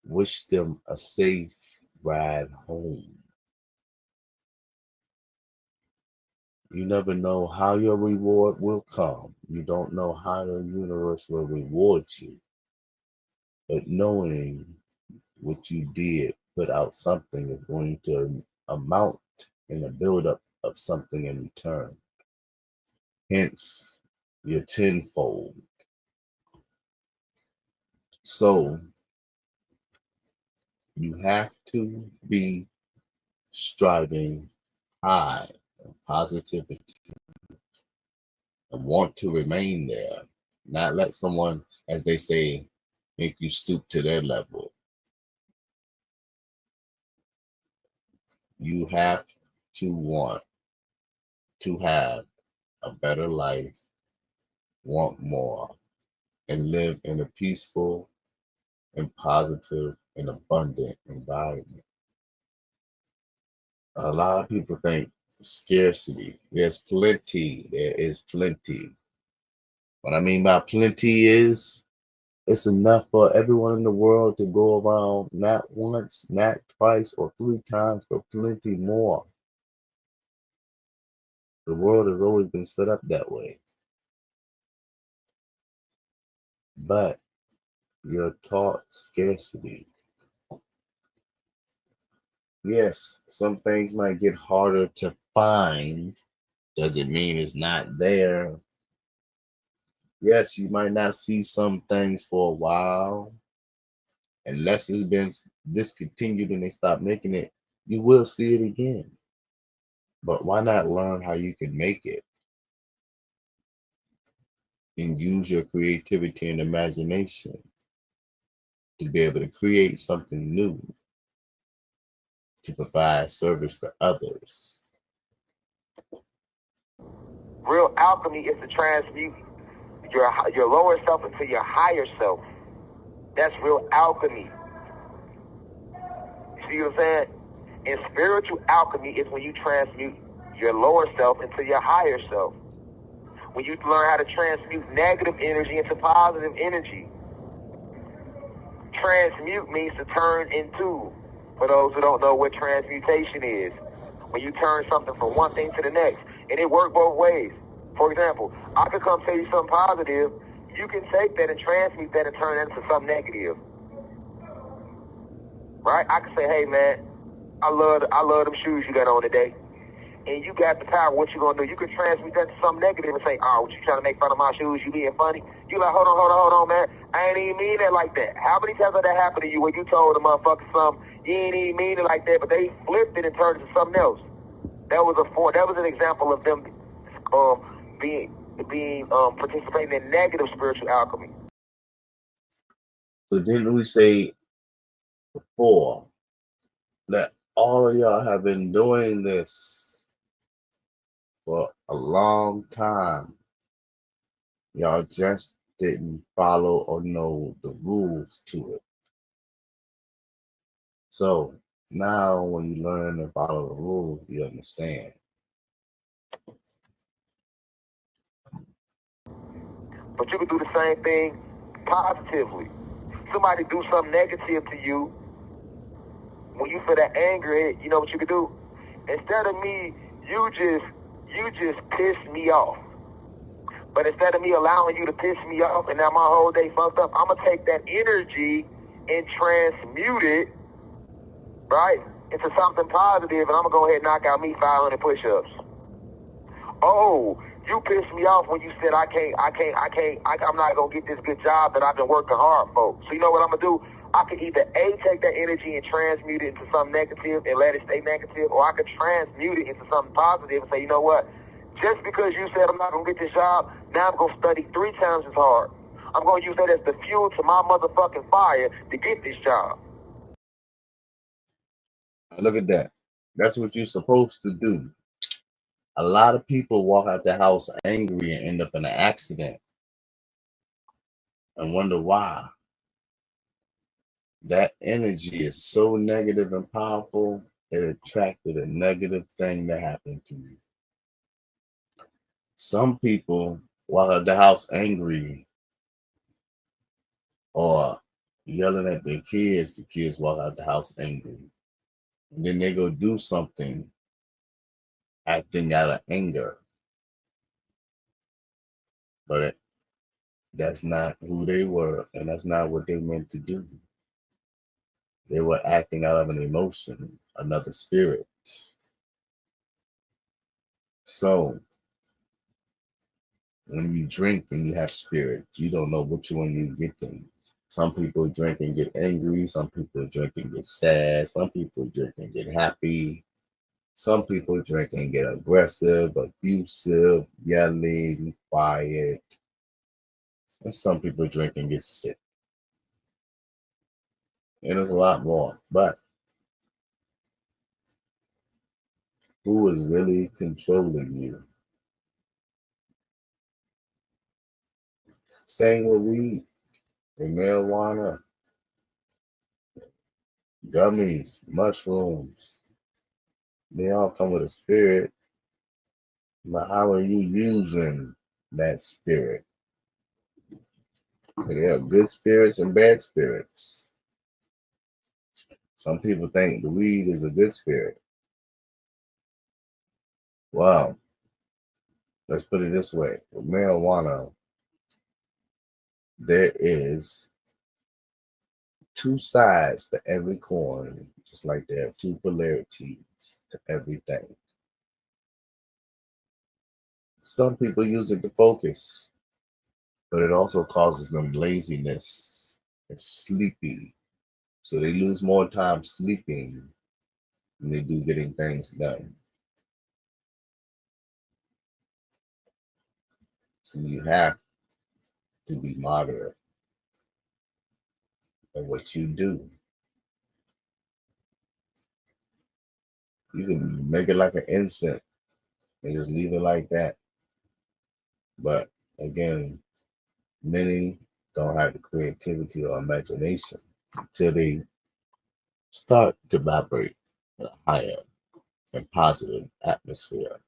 wish them a safe ride home. You never know how your reward will come. You don't know how the universe will reward you. But knowing what you did, put out something, is going to amount in a buildup of something in return. Hence, your tenfold. So, you have to be striving high in positivity and want to remain there. Not let someone, as they say, make you stoop to their level. You have to want to have a better life, want more, and live in a peaceful and positive and abundant environment. A lot of people think scarcity. There's plenty. There is plenty. What I mean by plenty is it's enough for everyone in the world to go around, not once, not twice, or 3 times, but plenty more. The world has always been set up that way. But you're taught scarcity. Yes, some things might get harder to find. Doesn't mean it's not there. Yes, you might not see some things for a while. Unless it's been discontinued and they stop making it, you will see it again. But why not learn how you can make it and use your creativity and imagination to be able to create something new to provide service to others.
Real alchemy is to transmute your lower self into your higher self. That's real alchemy. You see what I'm saying? And spiritual alchemy is when you transmute your lower self into your higher self. When you learn how to transmute negative energy into positive energy. Transmute means to turn into. For those who don't know what transmutation is, when you turn something from one thing to the next, and it works both ways. For example, I could come tell you something positive. You can take that and transmute that and turn that into something negative. Right? I can say, hey man, I love them shoes you got on today. And you got the power. What you gonna do? You can transmute that to something negative and say, oh, what you trying to make fun of my shoes? You being funny? You like, hold on, man. I ain't even mean it like that. How many times did that happen to you when you told the motherfucker something? You ain't even mean it like that, but they flipped it and turned it to something else. That was an example of them participating in negative spiritual alchemy.
So didn't we say before that all of y'all have been doing this for a long time? Y'all just didn't follow or know the rules to it. So now when you learn to follow the rules, you understand.
But you can do the same thing positively. Somebody do something negative to you, when you feel that anger, you know what you can do? Instead of me, you just piss me off. But instead of me allowing you to piss me off and now my whole day fucked up, I'm going to take that energy and transmute it, right, into something positive, and I'm going to go ahead and knock out me 500 push-ups. Oh, you pissed me off when you said I'm not going to get this good job that I've been working hard for. So you know what I'm going to do? I could either take that energy and transmute it into something negative and let it stay negative, or I could transmute it into something positive and say, you know what? Just because you said I'm not going to get this job, now I'm going to study 3 times as hard. I'm going to use that as the fuel to my motherfucking fire to get this job.
Look at that. That's what you're supposed to do. A lot of people walk out the house angry and end up in an accident and wonder why. That energy is so negative and powerful, it attracted a negative thing to happen to you. Some people walk out the house angry or yelling at their kids. The kids walk out the house angry. And then they go do something acting out of anger. But that's not who they were, and that's not what they meant to do. They were acting out of an emotion, another spirit. So when you drink and you have spirit, you don't know which one you're getting. Some people drink and get angry. Some people drink and get sad. Some people drink and get happy. Some people drink and get aggressive, abusive, yelling, quiet. And some people drink and get sick. And there's a lot more. But who is really controlling you? Same with weed and marijuana, gummies, mushrooms. They all come with a spirit. But how are you using that spirit? There are good spirits and bad spirits. Some people think the weed is a good spirit. Well, let's put it this way. With marijuana, there is 2 sides to every coin, just like there are 2 polarities to everything. Some people use it to focus, but it also causes them laziness and sleepy. So they lose more time sleeping than they do getting things done. So you have to be moderate in what you do. You can make it like an incense and just leave it like that. But again, many don't have the creativity or imagination until they start to vibrate in a higher and positive atmosphere.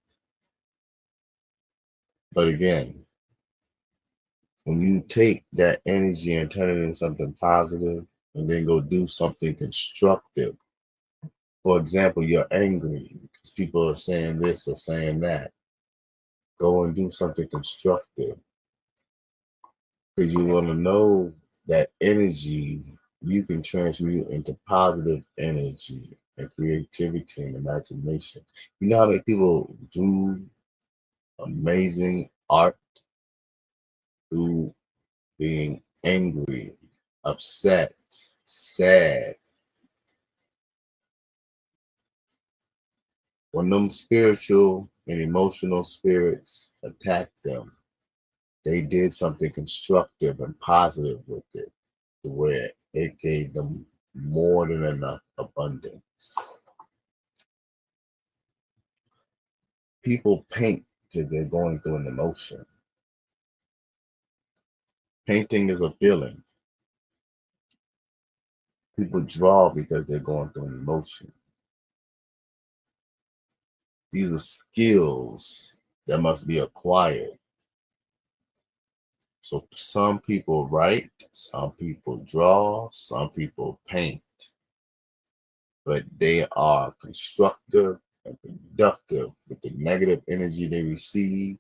But again, when you take that energy and turn it into something positive and then go do something constructive, for example, you're angry because people are saying this or saying that, go and do something constructive because you want to know that energy you can transmute into positive energy and creativity and imagination. You know how many people do amazing art through being angry, upset, sad. When them spiritual and emotional spirits attacked them, they did something constructive and positive with it, to where it gave them more than enough abundance. People paint because they're going through an emotion. Painting is a feeling. People draw because they're going through an emotion. These are skills that must be acquired. So some people write, some people draw, some people paint, but they are constructive and productive with the negative energy they receive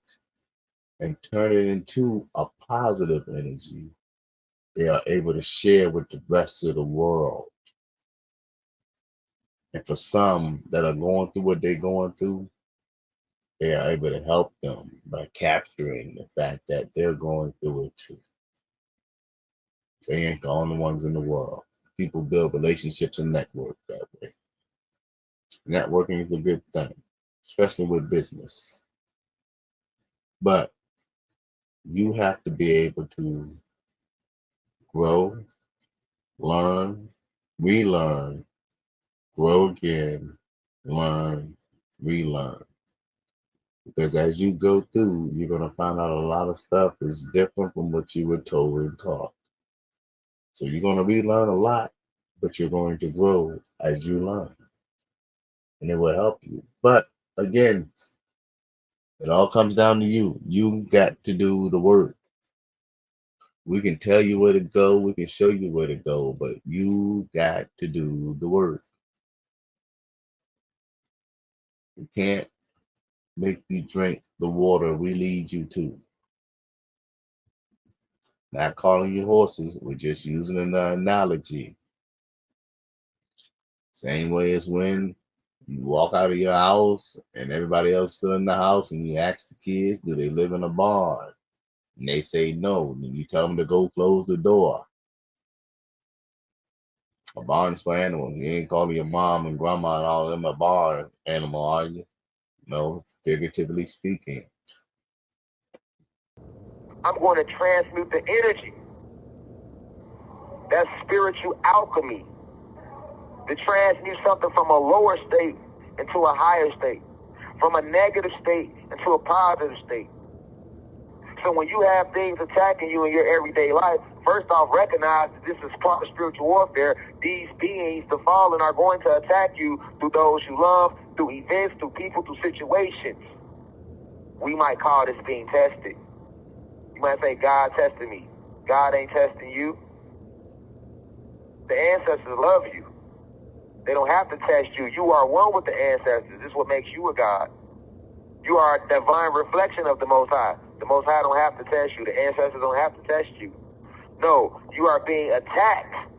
and turn it into a positive energy they are able to share with the rest of the world. And for some that are going through what they're going through, they are able to help them by capturing the fact that they're going through it too. They ain't the only ones in the world. People build relationships and network that way. Networking is a good thing, especially with business. But you have to be able to grow, learn, relearn, grow again, learn, relearn. Because as you go through, you're going to find out a lot of stuff is different from what you were told and taught. So you're going to relearn a lot, but you're going to grow as you learn. And it will help you. But again, it all comes down to you. You got to do the work. We can tell you where to go, we can show you where to go, but you got to do the work. We can't make you drink the water we lead you to. Not calling you horses, we're just using an analogy. Same way as when you walk out of your house and everybody else still in the house and you ask the kids, do they live in a barn? And they say no. Then you tell them to go close the door. A barn is for animals. You ain't calling your mom and grandma and all of them a barn animal, are you? No, figuratively speaking.
I'm going to transmute the energy. That's spiritual alchemy. To transmute something from a lower state into a higher state, from a negative state into a positive state. So when you have things attacking you in your everyday life, first off, recognize that this is part of spiritual warfare. These beings, the fallen, are going to attack you through those you love, through events, through people, through situations. We might call this being tested. You might say, God tested me. God ain't testing you. The ancestors love you. They don't have to test you. You are one with the ancestors. This is what makes you a God. You are a divine reflection of the Most High. The Most High don't have to test you. The ancestors don't have to test you. No, you are being attacked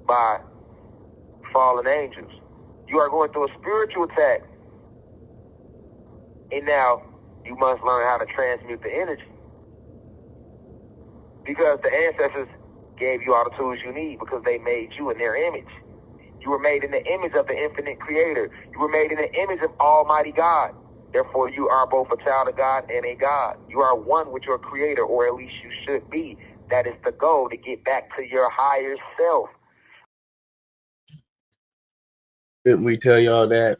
by fallen angels. You are going through a spiritual attack. And now you must learn how to transmute the energy. Because the ancestors gave you all the tools you need because they made you in their image. You were made in the image of the infinite creator. You were made in the image of Almighty God. Therefore, you are both a child of God and a God. You are one with your creator, or at least you should be. That is the goal, to get back to your higher self.
Didn't we tell y'all that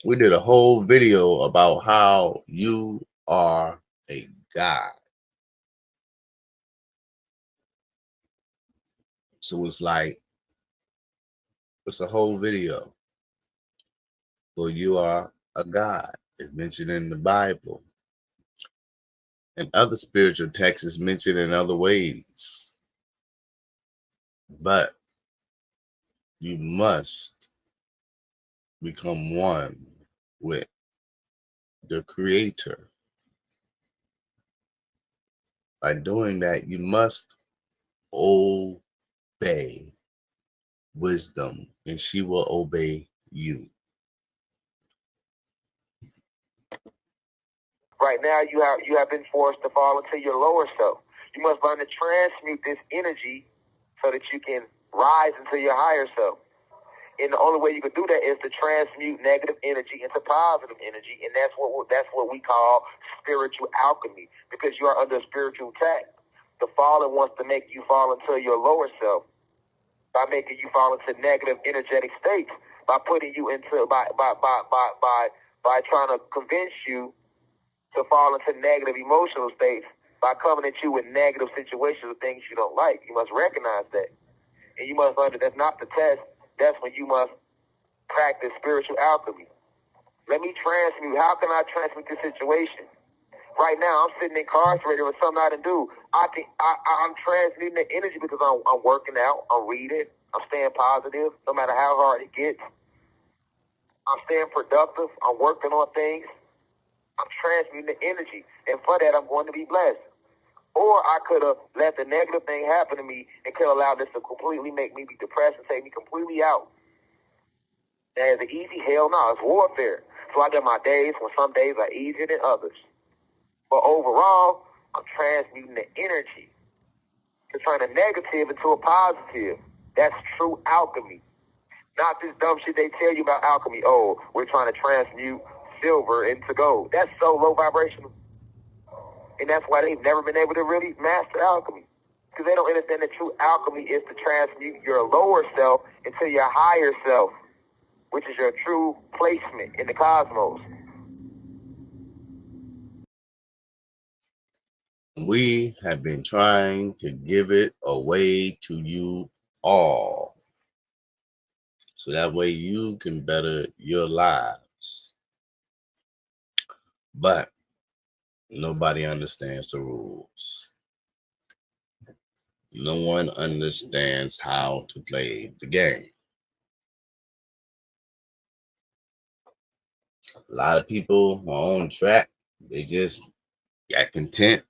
We did a whole video about how you are a god. So it's like, it's a whole video. Well, you are a god. It's mentioned in the Bible. And other spiritual texts is mentioned in other ways. But you must become one with the Creator. By doing that, you must obey wisdom, and she will obey you.
Right now, you have been forced to fall into your lower self. You must learn to transmute this energy so that you can rise into your higher self. And the only way you can do that is to transmute negative energy into positive energy, and that's what we call spiritual alchemy. Because you are under spiritual attack. The fallen wants to make you fall into your lower self by making you fall into negative energetic states, by putting you into by trying to convince you to fall into negative emotional states by coming at you with negative situations or things you don't like. You must recognize that. And you must learn that that's not the test. That's when you must practice spiritual alchemy. Let me transmute. How can I transmute this situation? Right now, I'm sitting incarcerated with something I didn't do. I'm transmuting the energy because I'm working out. I'm reading. I'm staying positive no matter how hard it gets. I'm staying productive. I'm working on things. I'm transmuting the energy. And for that, I'm going to be blessed. Or I could have let the negative thing happen to me and could allow this to completely make me be depressed and take me completely out. That is an easy? Hell no. It's warfare. So I got my days when some days are easier than others. But overall, I'm transmuting the energy to turn a negative into a positive. That's true alchemy. Not this dumb shit they tell you about alchemy. Oh, we're trying to transmute silver into gold. That's so low vibrational. And that's why they've never been able to really master alchemy. Because they don't understand that true alchemy is to transmute your lower self into your higher self, which is your true placement in the cosmos.
We have been trying to give it away to you all, so that way you can better your lives. But nobody understands the rules. No one understands how to play the game. A lot of people are on track. They just got content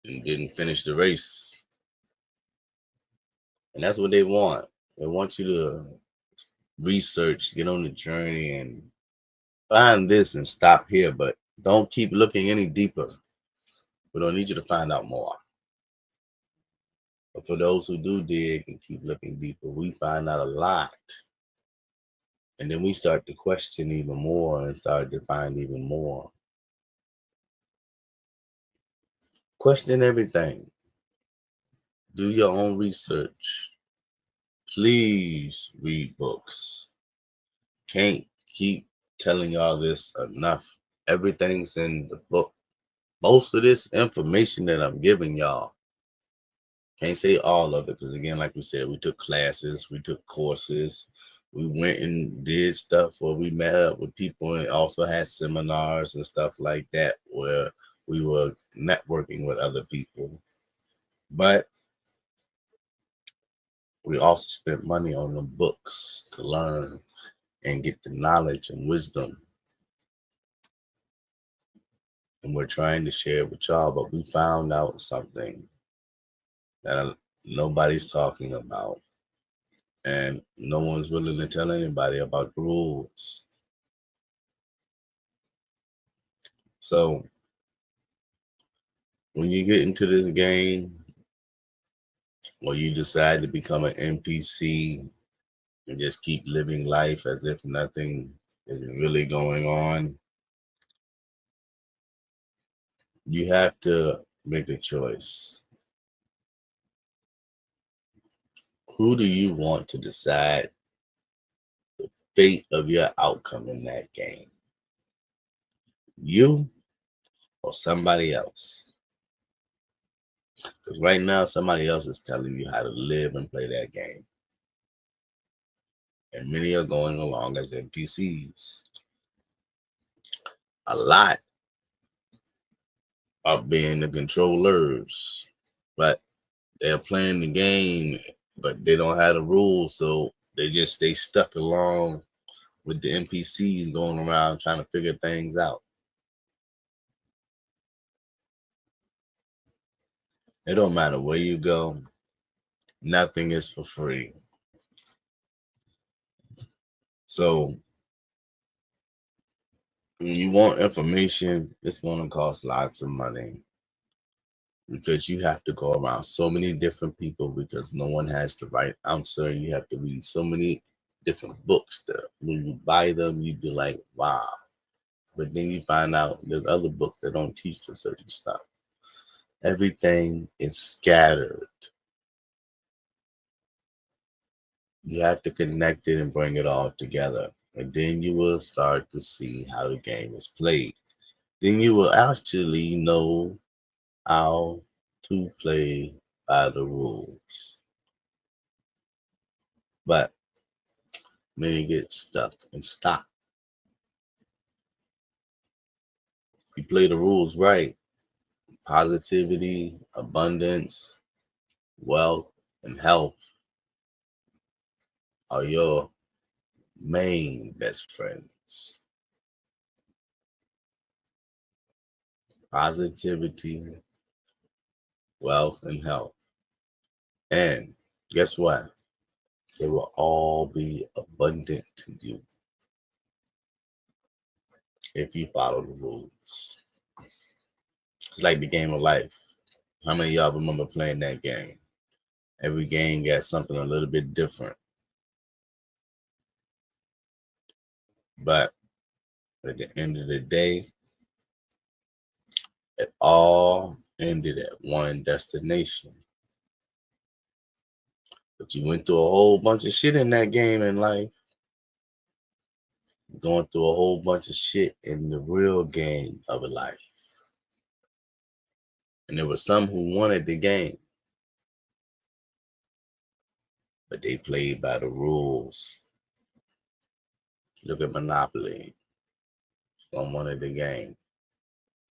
and didn't finish the race. And that's what they want. They want you to research, get on the journey, and find this and stop here, but don't keep looking any deeper. We don't need you to find out more. But for those who do dig and keep looking deeper, we find out a lot. And then we start to question even more and start to find even more. Question everything. Do your own research. Please read books. Can't keep telling y'all this enough. Everything's in the book. Most of this information that I'm giving y'all, can't say all of it, because again, like we said, we took classes, we took courses, we went and did stuff where we met up with people and also had seminars and stuff like that where we were networking with other people. But we also spent money on the books to learn and get the knowledge and wisdom. And we're trying to share it with y'all, but we found out something that nobody's talking about. And no one's willing to tell anybody about the rules. So when you get into this game, or you decide to become an NPC and just keep living life as if nothing is really going on, you have to make a choice. Who do you want to decide fate of your outcome in that game? You or somebody else? Because right now, somebody else is telling you how to live and play that game. And many are going along as NPCs. A lot are being the controllers, but they're playing the game, but they don't have the rules, so they just stay stuck along with the NPCs going around trying to figure things out. It don't matter where you go, nothing is for free. So when you want information, it's going to cost lots of money because you have to go around so many different people because no one has the right answer. And you have to read so many different books that when you buy them, you'd be like, wow. But then you find out there's other books that don't teach the certain stuff. Everything is scattered. You have to connect it and bring it all together. And then you will start to see how the game is played. Then you will actually know how to play by the rules. But many get stuck and stop. You play the rules right. Positivity, abundance, wealth, and health are your main best friends. Positivity, wealth, and health. And guess what? They will all be abundant to you if you follow the rules. It's like the game of life. How many of y'all remember playing that game? Every game got something a little bit different. But at the end of the day, it all ended at one destination. But you went through a whole bunch of shit in that game in life. Going through a whole bunch of shit in the real game of a life. And there were some who wanted the game, but they played by the rules. Look at Monopoly. Some wanted the game.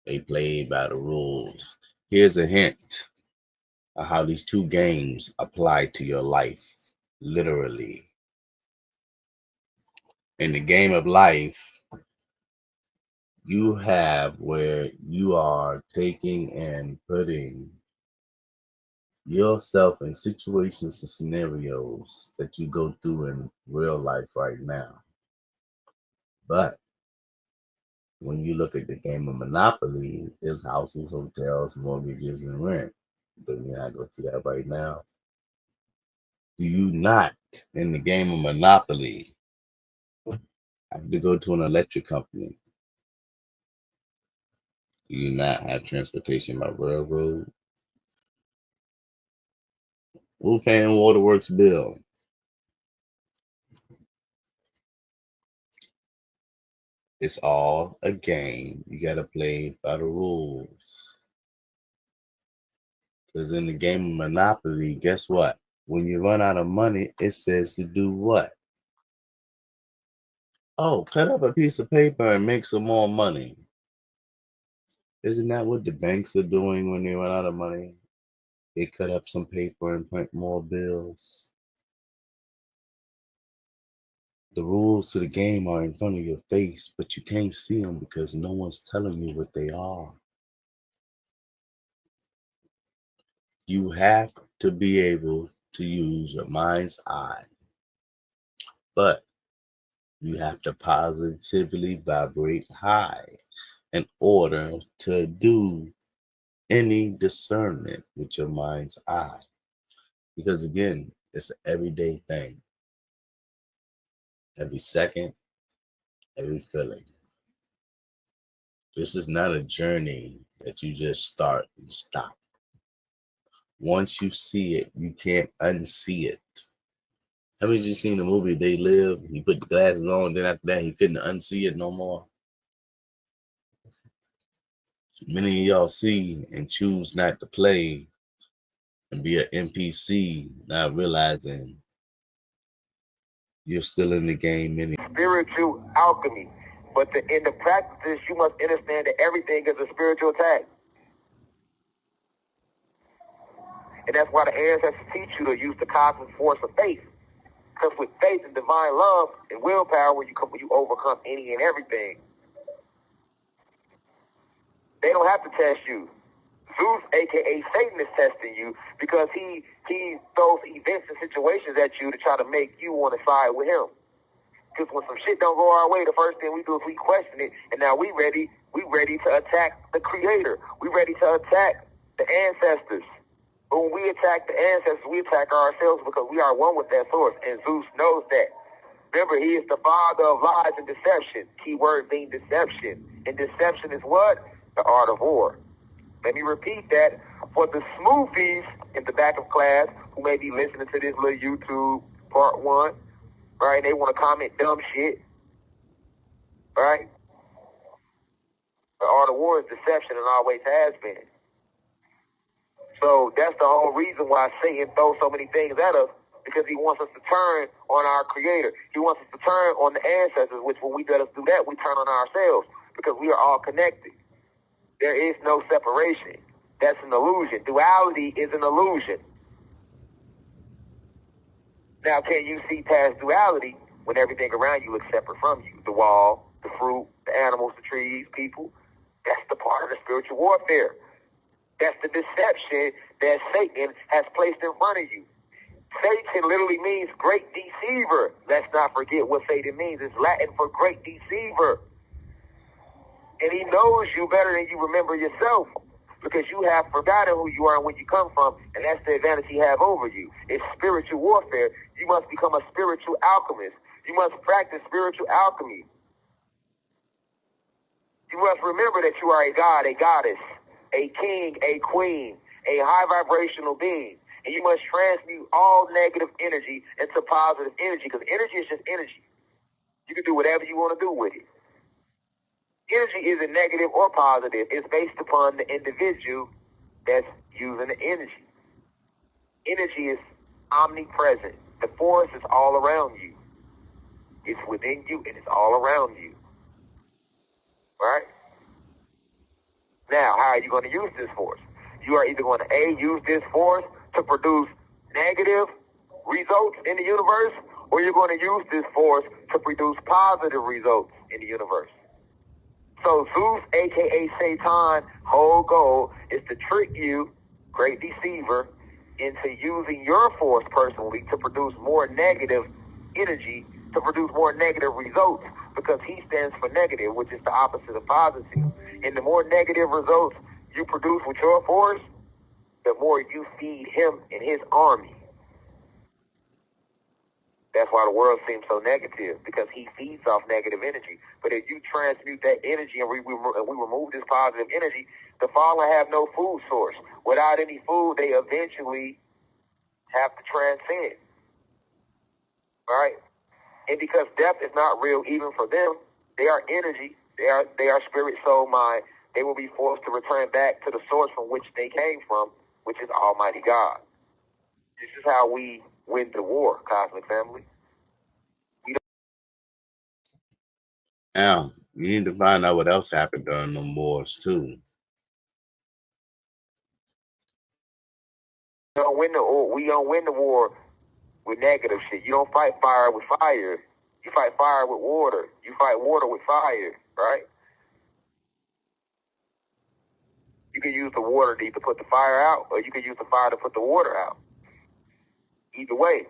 They played by the rules. Here's a hint of how these two games apply to your life, literally. In the game of life, you have where you are taking and putting yourself in situations and scenarios that you go through in real life right now. But when you look at the game of Monopoly, there's houses, hotels, mortgages, and rent. Do you not go through that right now? Do you not, in the game of Monopoly, have to go to an electric company? Do you not have transportation by railroad? Who paying Waterworks bill? It's all a game. You gotta play by the rules. Because in the game of Monopoly, guess what? When you run out of money, it says to do what? Oh, cut up a piece of paper and make some more money. Isn't that what the banks are doing when they run out of money? They cut up some paper and print more bills. The rules to the game are in front of your face, but you can't see them because no one's telling you what they are. You have to be able to use your mind's eye, but you have to positively vibrate high in order to do any discernment with your mind's eye. Because again, it's an everyday thing. Every second, every feeling. This is not a journey that you just start and stop. Once you see it, you can't unsee it. Have you just seen the movie They Live? He put the glasses on, then after that he couldn't unsee it no more. Many of y'all see and choose not to play and be an NPC, not realizing you're still in the game anyway.
Spiritual alchemy. But in the practices, you must understand that everything is a spiritual attack. And that's why the ancestors teach you to use the cosmic force of faith. Because with faith and divine love and willpower, you overcome any and everything. They don't have to test you. Zeus, aka Satan, is testing you because he throws events and situations at you to try to make you want to side with him. Because when some shit don't go our way, the first thing we do is we question it, and now we ready to attack the Creator. We ready to attack the ancestors. But when we attack the ancestors, we attack ourselves because we are one with that source, and Zeus knows that. Remember, he is the father of lies and deception. Key word being deception. And deception is what? The art of war. Let me repeat that for the smoothies in the back of class who may be listening to this little YouTube part 1, right? They want to comment dumb shit, right? The art of war is deception and always has been. So that's the whole reason why Satan throws so many things at us, because he wants us to turn on our Creator. He wants us to turn on the ancestors, which when we let us do that, we turn on ourselves because we are all connected. There is no separation. That's an illusion. Duality is an illusion. Now, can you see past duality when everything around you looks separate from you? The wall, the fruit, the animals, the trees, people. That's the part of the spiritual warfare. That's the deception that Satan has placed in front of you. Satan literally means great deceiver. Let's not forget what Satan means. It's Latin for great deceiver. And he knows you better than you remember yourself, because you have forgotten who you are and where you come from, and that's the advantage he has over you. It's spiritual warfare. You must become a spiritual alchemist. You must practice spiritual alchemy. You must remember that you are a god, a goddess, a king, a queen, a high vibrational being. And you must transmute all negative energy into positive energy, because energy is just energy. You can do whatever you want to do with it. Energy isn't negative or positive. It's based upon the individual that's using the energy. Energy is omnipresent. The force is all around you. It's within you and it's all around you. Right? Now, how are you going to use this force? You are either going to A, use this force to produce negative results in the universe, or you're going to use this force to produce positive results in the universe. So Zeus, aka Satan, whole goal is to trick you, great deceiver, into using your force personally to produce more negative energy, to produce more negative results, because he stands for negative, which is the opposite of positive. And the more negative results you produce with your force, the more you feed him and his army. That's why the world seems so negative, because he feeds off negative energy. But if you transmute that energy and we remove this positive energy, the fallen have no food source. Without any food, they eventually have to transcend. Right? And because death is not real even for them, they are energy, they are spirit, soul, mind. They will be forced to return back to the source from which they came from, which is Almighty God. This is how we win the war, cosmic family.
Now, you need to find out what else happened during the wars, too.
We don't win the war with negative shit. You don't fight fire with fire. You fight fire with water. You fight water with fire, right? You can use the water to either put the fire out, or you can use the fire to put the water out. Either way.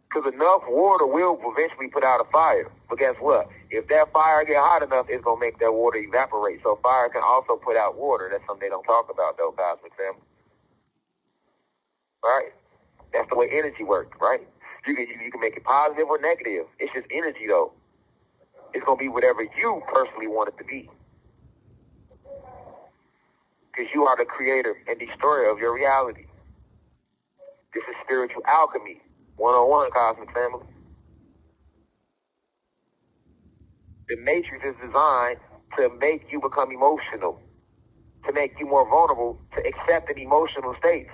Because enough water will eventually put out a fire. But guess what? If that fire get hot enough, it's going to make that water evaporate. So fire can also put out water. That's something they don't talk about, though, cosmic family. Right? That's the way energy works, right? You can make it positive or negative. It's just energy, though. It's going to be whatever you personally want it to be. Because you are the creator and destroyer of your reality. This is spiritual alchemy. 101, Cosmic Family. The Matrix is designed to make you become emotional, to make you more vulnerable to accepting emotional states.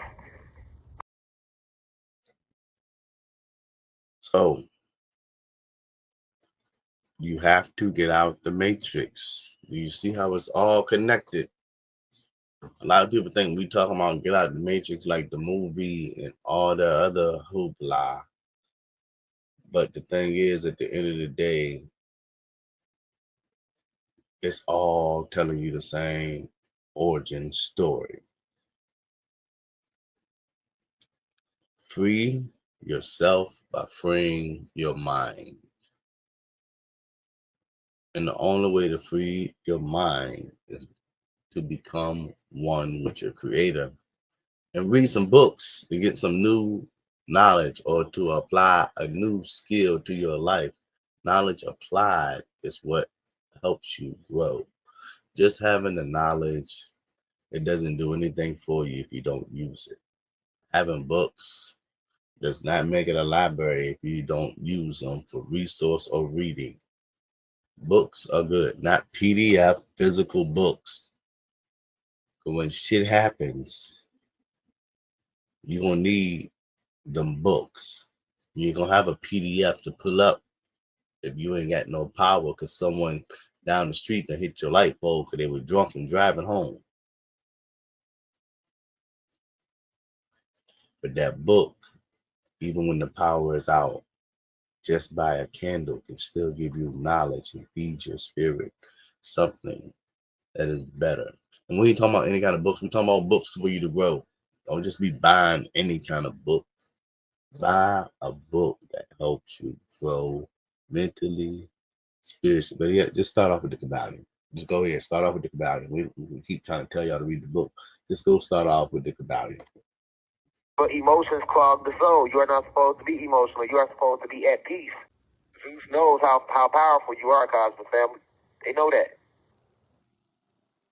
So you have to get out the matrix. You see how it's all connected. A lot of people think we talking about get out the matrix like the movie and all the other hoopla. But the thing is, at the end of the day, it's all telling you the same origin story. Free yourself by freeing your mind. And the only way to free your mind is to become one with your creator and read some books to get some new knowledge or to apply a new skill to your life. Knowledge applied is what helps you grow. Just having the knowledge, it doesn't do anything for you if you don't use it. Having books does not make it a library if you don't use them for resource or reading. Books are good, not PDF, physical books. But when shit happens, you're going to need them books. You ain't going to have a PDF to pull up if you ain't got no power because someone down the street that hit your light bulb because they were drunk and driving home. But that book, even when the power is out, just by a candle can still give you knowledge and feed your spirit something that is better. And we ain't talking about any kind of books. We're talking about books for you to grow. Don't just be buying any kind of book. Buy a book that helps you grow mentally, spiritually. But yeah, just start off with the Kabbalion. Just go ahead, start off with the Kabbalion. We keep trying to tell y'all to read the book. Just go start off with the Kabbalion.
But emotions clog the soul. You are not supposed to be emotional. You are supposed to be at peace. Zeus knows how powerful you are, Cosmic Family. They know that.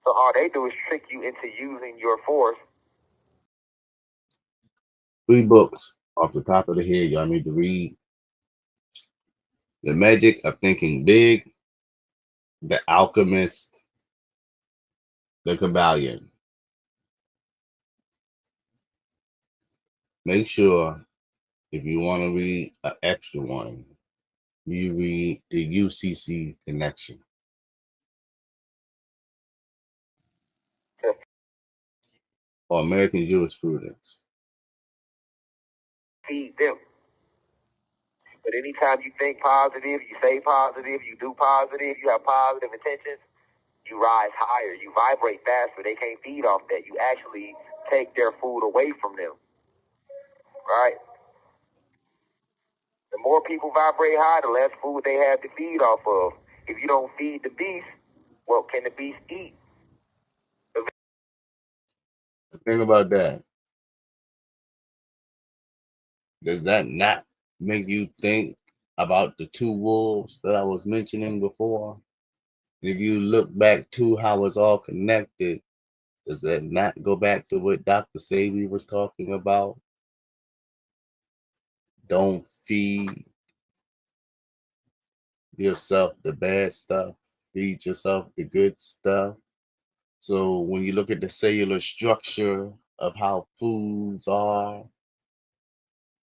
So all they do is trick you into using your force.
3 books off the top of the head y'all need to read. The Magic of Thinking Big, The Alchemist, The Kabbalion. Make sure if you want to read an extra one, you read the UCC Connection or American Jurisprudence.
Feed them. But anytime you think positive, you say positive, you do positive, you have positive intentions, you rise higher, you vibrate faster. They can't feed off that. You actually take their food away from them. Right? The more people vibrate high, the less food they have to feed off of. If you don't feed the beast, what can the beast eat?
The thing about that, does that not make you think about the 2 wolves that I was mentioning before? If you look back to how it's all connected, does that not go back to what Dr. Sabi was talking about? Don't feed yourself the bad stuff, feed yourself the good stuff. So when you look at the cellular structure of how foods are,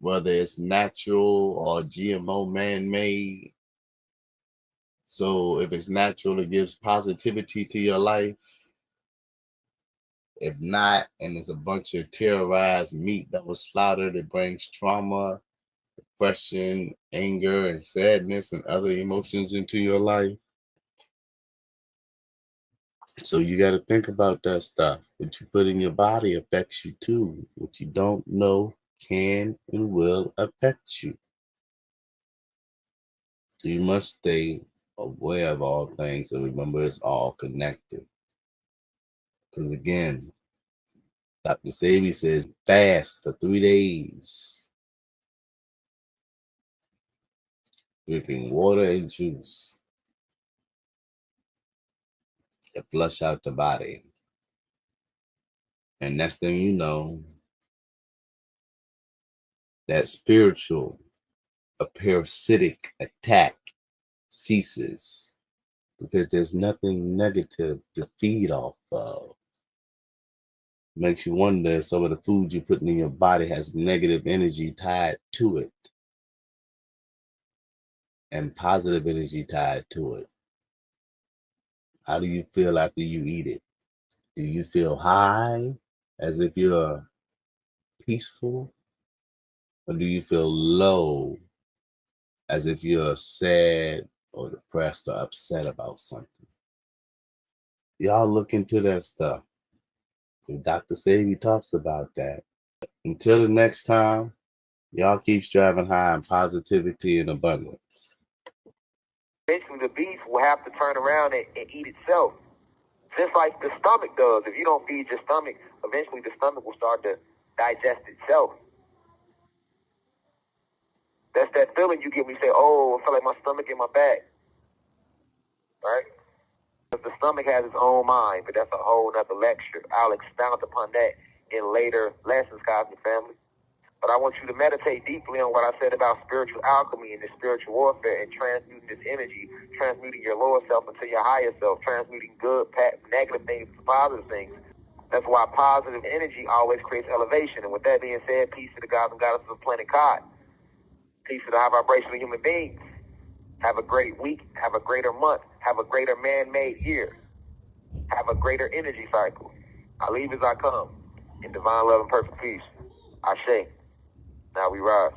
whether it's natural or GMO man-made, so if it's natural, it gives positivity to your life. If not, and it's a bunch of terrorized meat that was slaughtered, it brings trauma, depression, anger, and sadness and other emotions into your life. So you got to think about that stuff. What you put in your body affects you too. What you don't know can and will affect you. So you must stay aware of all things and remember it's all connected. Because again, Dr. Sabi says fast for 3 days, drinking water and juice to flush out the body. And next thing you know, that spiritual, a parasitic attack ceases, because there's nothing negative to feed off of. Makes you wonder if some of the food you're putting in your body has negative energy tied to it and positive energy tied to it. How do you feel after you eat it? Do you feel high, as if you're peaceful? Or do you feel low, as if you're sad or depressed or upset about something? Y'all look into that stuff. Dr. Savy talks about that. Until the next time, y'all keep striving high in positivity and abundance.
Eventually, the beast will have to turn around and eat itself. Just like the stomach does. If you don't feed your stomach, eventually the stomach will start to digest itself. That's that feeling you get when you say, oh, I feel like my stomach in my back. Right? Because the stomach has its own mind, but that's a whole nother lecture. I'll expound upon that in later lessons, Cosmic Family. But I want you to meditate deeply on what I said about spiritual alchemy and the spiritual warfare and transmuting this energy, transmuting your lower self into your higher self, transmuting good, negative things to positive things. That's why positive energy always creates elevation. And with that being said, peace to the gods and goddesses of planet God. Peace to the high vibrational human beings. Have a great week. Have a greater month. Have a greater man-made year. Have a greater energy cycle. I leave as I come. In divine love and perfect peace. Ashe. Now we rise.